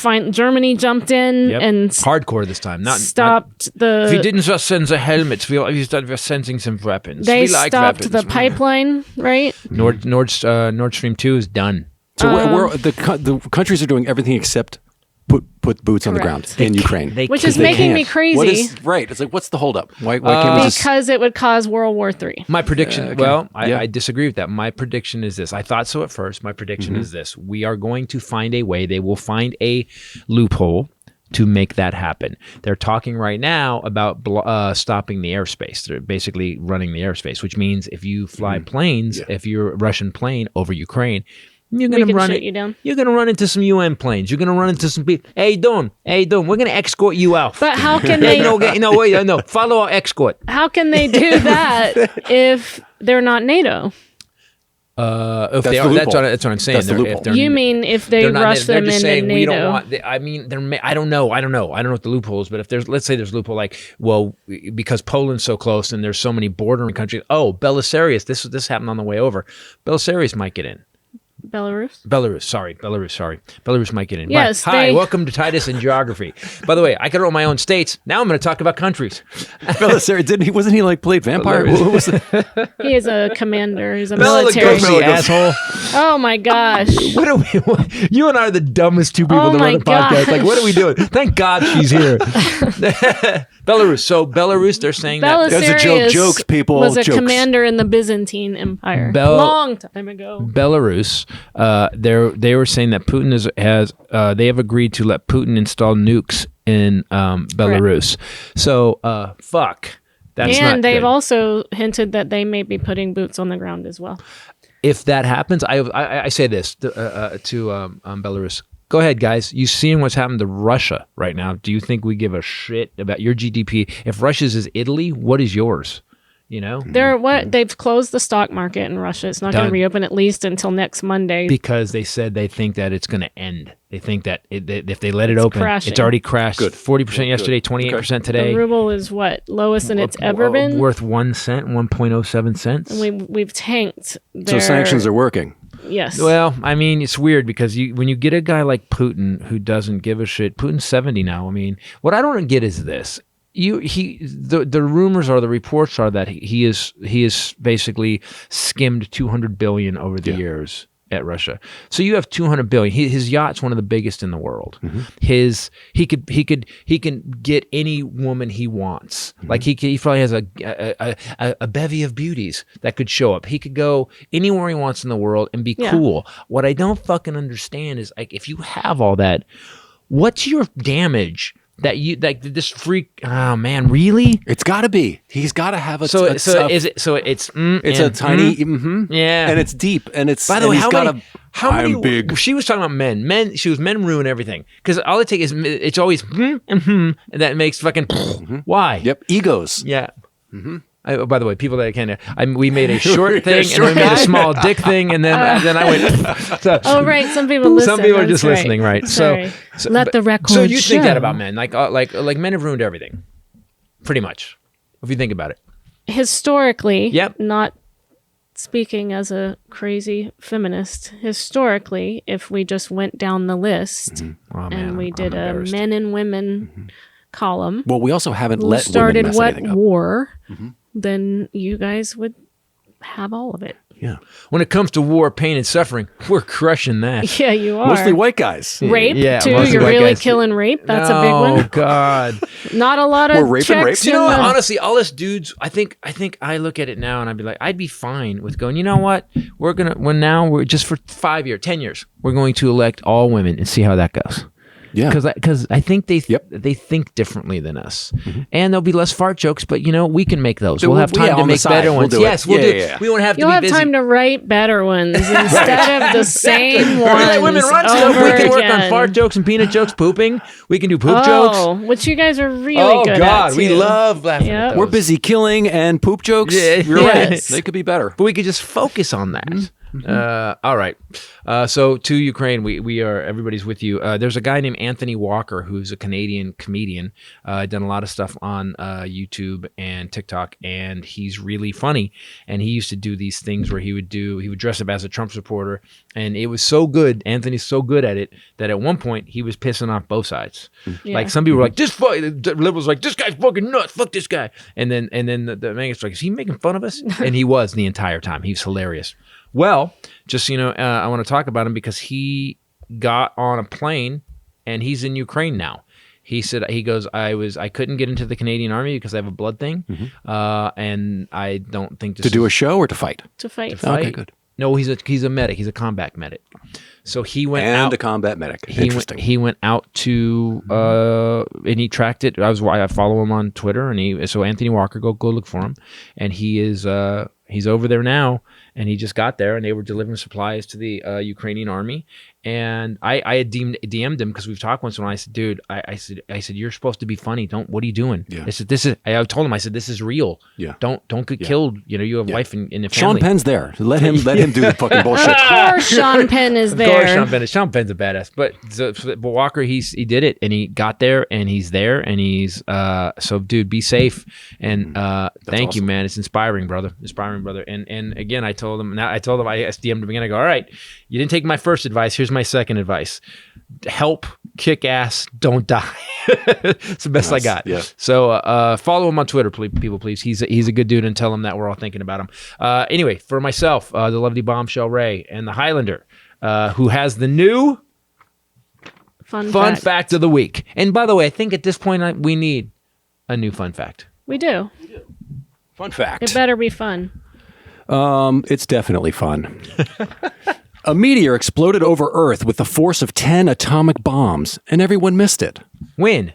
jumped in and hardcore this time. Stopped the. We didn't just send the helmets. We started sending some weapons. They we like stopped weapons. the pipeline, right? Nord Stream 2 is done. So where the countries are doing everything except put boots on the ground in Ukraine, which is making me crazy. Right? It's like, what's the holdup? Why can't we just? Because it would cause World War III. My prediction. I disagree with that. My prediction is this. I thought so at first. My prediction is this: we are going to find a way. They will find a loophole to make that happen. They're talking right now about stopping the airspace. They're basically running the airspace, which means if you fly planes, if you're a Russian plane over Ukraine, you're gonna shoot you down. You're gonna run into some UN planes. You're gonna run into some people. Hey, Don. We're gonna escort you out. But how can they? No. Follow our escort. How can they do that if they're not NATO? If they are, that's what I'm saying. That's the loophole. You mean if they rush them into NATO? We don't want. I don't know. I don't know what the loophole is. But if let's say there's a loophole, like, well, because Poland's so close and there's so many bordering countries. Oh, Belarus. This happened on the way over. Belarus might get in. Belarus might get in. Yes. Hi, welcome to Titus and Geography. By the way, I could wrote my own states. Now I'm going to talk about countries. Belarus, wasn't he like played vampire? What was it? He is a commander. He's a Bela military Lugosi, asshole. Oh my gosh. You and I are the dumbest two people to run a podcast. Like, what are we doing? Thank God she's here. Belarus. So Belarus, they're saying that. That's a joke. Jokes, people. Was a jokes. commander in the Byzantine Empire. Long time ago. Belarus. They were saying that Putin they have agreed to let Putin install nukes in Belarus. So fuck. That's not they've good. also hinted that they may be putting boots on the ground as well. If that happens, I say this to Belarus. Go ahead, guys. You seeing what's happened to Russia right now? Do you think we give a shit about your GDP? If Russia's is Italy, what is yours? They've closed the stock market in Russia. It's not going to reopen at least until next Monday because they said they think that it's going to end. They think that if they let it open, crashing. It's already crashed. Good. 40% yesterday, 28% today. The ruble is lowest than it's ever been. Worth 1 cent, 1.07 cents. And we've tanked. So sanctions are working. Yes. Well, I mean, it's weird because when you get a guy like Putin who doesn't give a shit. Putin's 70 now. I mean, what I don't get is this. The rumors are, the reports are that he is basically skimmed $200 billion over the years at Russia. So you have 200 billion. His yacht's one of the biggest in the world. He can get any woman he wants. Like he probably has a bevy of beauties that could show up. He could go anywhere he wants in the world and be cool. What I don't fucking understand is like if you have all that, what's your damage? That you like this freak? Oh man, really? It's got to be. He's got to have a. So it's a tiny. Yeah, and it's deep, and it's. By the way, how many? I'm big. She was talking about men. Men. She was men ruin everything because all it takes is it's always and that makes fucking why? Yep, egos. Yeah. By the way, people that we made a short thing and we made a small dick thing, and then I went. So, right, some people listen. Some people are just listening, right? So let the record. So you think show. that about men, like men have ruined everything, pretty much, if you think about it. Historically, Yep. Not speaking as a crazy feminist. Historically, if we just went down the list and we did a men and women column, well, we also haven't who let started women mess what anything up. war. Then you guys would have all of it. Yeah. When it comes to war, pain, and suffering, we're crushing that. Yeah, you are. Mostly white guys. Rape, Yeah, too. mostly You're white really guys. killing rape. That's a big one. Oh God. Not a lot of We're raping checks. rape. You know what? in the- Honestly, all us dudes, I think I look at it now and I'd be like, I'd be fine with going, you know what? We're just for 5 years, 10 years, we're going to elect all women and see how that goes. Yeah. Because I think they think differently than us, and there'll be less fart jokes. But we can make those. We'll have time to on the make side, better we'll ones. do it. Yes, we'll Yeah, do. yeah. We won't have You'll to be have busy. time to write better ones instead of the same We let women ones run stuff. We over can work on again. fart jokes and peanut jokes, pooping. We can do poop jokes. Oh, which you guys are really Oh good God, at. we too. love laughing. Yep. At those. We're busy killing and poop jokes. Yeah. You're right. Yes. They could be better. But we could just focus on that. All right. So to Ukraine, we are, everybody's with you. There's a guy named Anthony Walker who's a Canadian comedian, done a lot of stuff on YouTube and TikTok, and he's really funny. And he used to do these things where he would dress up as a Trump supporter, and it was so good. Anthony's so good at it that at one point he was pissing off both sides. Yeah. Like some people were like, the liberals were like, this guy's fucking nuts, fuck this guy. And then the man gets like, is he making fun of us? And he was the entire time. He was hilarious. Well, just I want to talk about him because he got on a plane and he's in Ukraine now. He said I couldn't get into the Canadian Army because I have a blood thing, and I don't think To do a show or to fight? To fight. Okay, good. No, he's a medic. He's a combat medic. So he went And out. a combat medic. Interesting. He went out to and he tracked it. I follow him on Twitter, and so Anthony Walker, go look for him, and he is he's over there now, and he just got there, and they were delivering supplies to the Ukrainian army. And I had DM'd him because we've talked once in a while. I said, dude, I said, you're supposed to be funny. What are you doing? Yeah. I said, I told him, I said, this is real. Yeah. Don't get killed. You have a wife and a family. Sean Penn's there. Let him do the fucking bullshit. Of course, Sean Penn is Of course, there. Sean Penn's a badass. But Walker, he did it, and he got there, and he's there, and he's so dude, be safe, and thank you, awesome. man. It's inspiring, brother. And again, I told him, I SDM'd him again. I go, all right, you didn't take my first advice. Here's my second advice: help, kick ass, don't die. It's the best I got. Yeah. So follow him on Twitter, people, please. He's a good dude, and tell him that we're all thinking about him. Anyway, for myself, the lovely Bombshell Ray, and the Highlander, who has the new fun fact of the week. And by the way, I think at this point we need a new fun fact. We do. Fun fact. It better be fun. It's definitely fun. A meteor exploded over Earth with the force of 10 atomic bombs, and everyone missed it. When?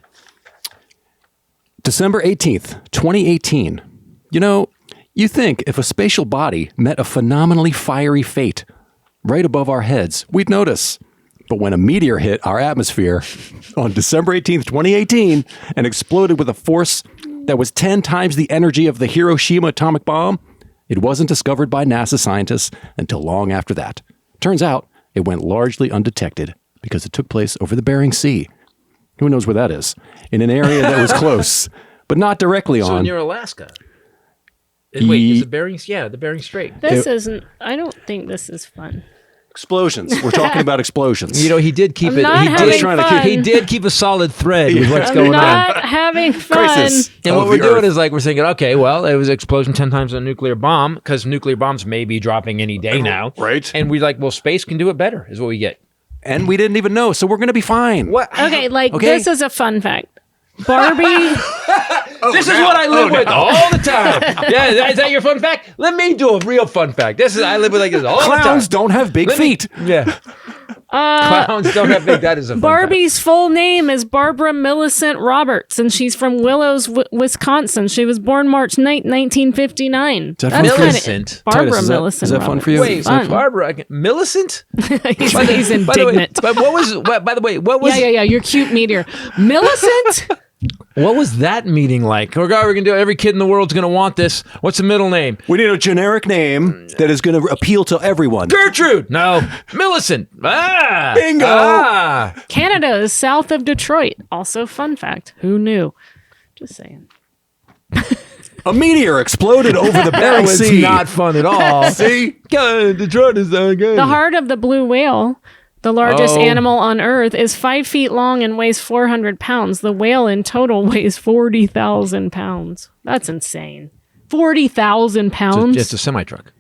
December 18th, 2018. You think if a spatial body met a phenomenally fiery fate right above our heads, we'd notice. But when a meteor hit our atmosphere on December 18th, 2018, and exploded with a force that was 10 times the energy of the Hiroshima atomic bomb, it wasn't discovered by NASA scientists until long after that. Turns out it went largely undetected because it took place over the Bering Sea. Who knows where that is? In an area that was close, but not directly So on. near Alaska. Wait, is it Bering? Yeah, the Bering Strait. This isn't. I don't think this is fun. Explosions. We're talking about explosions. You know, he did keep I'm it. not having fun. He did keep a solid thread with what's I'm going not on. having fun. Crisis. And of what we're the doing Earth. is like we're thinking, okay, well, it was an explosion 10 times a nuclear bomb because nuclear bombs may be dropping any day now. Right. And we're like, well, space can do it better, is what we get. And we didn't even know, so we're going to be fine. What? Okay, like Okay. this is a fun fact. Barbie. This is what I live with all the time. Yeah, is that your fun fact? Let me do a real fun fact. I live with like this all the time. Clowns don't have big feet. Yeah. Clowns don't have big. That is a fun Barbie's full name is Barbara Millicent Roberts, and she's from Willows, Wisconsin. She was born March 9th, 1959. that That's fun? kinda- Millicent. Barbara Titus, is that- Millicent. is that fun for you? Roberts. Wait, Fun. Barbara Millicent? He's indignant. By the way, what was Yeah. You're cute meteor. Millicent? what was that meeting like? Oh God, we're gonna do it. Every kid in the world's gonna want this. What's the middle name? We need a generic name that is going to appeal to everyone. Gertrude. No, Millicent. Ah, Bingo. Ah. Canada is south of Detroit. Also, fun fact. Who knew? Just saying. A meteor exploded over the That Bering was Sea. not fun at all. See, God, Detroit is so good. The heart of the blue whale, the largest Oh. animal on Earth, is 5 feet long and weighs 400 pounds. The whale in total weighs 40,000 pounds. That's insane. 40,000 pounds? Just a semi truck.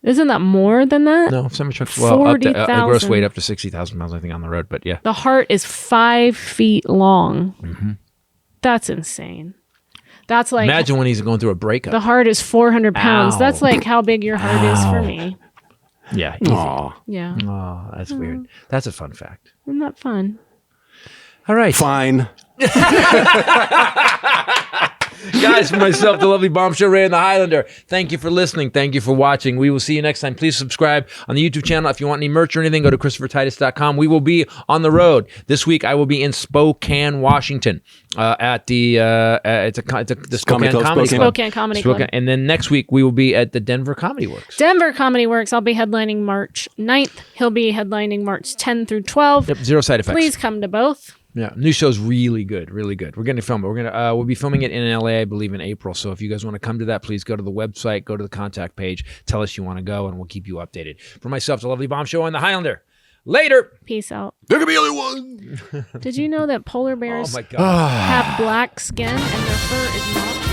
Isn't that more than that? No, semi truck. Well, up to, 40,000. gross weight up to 60,000 pounds, I think, on the road. But yeah, The heart is 5 feet long. Mm-hmm. That's insane. That's like imagine when he's going through a breakup. the heart is 400 pounds. Ow. That's like how big your heart is for me. Yeah. Easy. Aw, Yeah. Oh, that's weird. That's a fun fact. Isn't that fun? All right. fine. Guys, for myself, the lovely Bombshell Ray and the Highlander, thank you for listening. Thank you for watching. We will see you next time. Please subscribe on the YouTube channel. If you want any merch or anything, go to ChristopherTitus.com. We will be on the road. This week, I will be in Spokane, Washington at the the Spokane Club, Comedy Club. Spokane Comedy Club. And then next week, we will be at the Denver Comedy Works. Denver Comedy Works. I'll be headlining March 9th. He'll be headlining March 10 through 12. Yep, zero side effects. Please come to both. Yeah, new show's really good, really good. We're gonna film it. We'll be filming it in LA, I believe, in April. So if you guys want to come to that, please go to the website, go to the contact page, tell us you want to go, and we'll keep you updated. For myself, the lovely Bombshell and the Highlander. Later. Peace out. There could be only one. Did you know that polar Oh bears my God. have black skin and their fur is not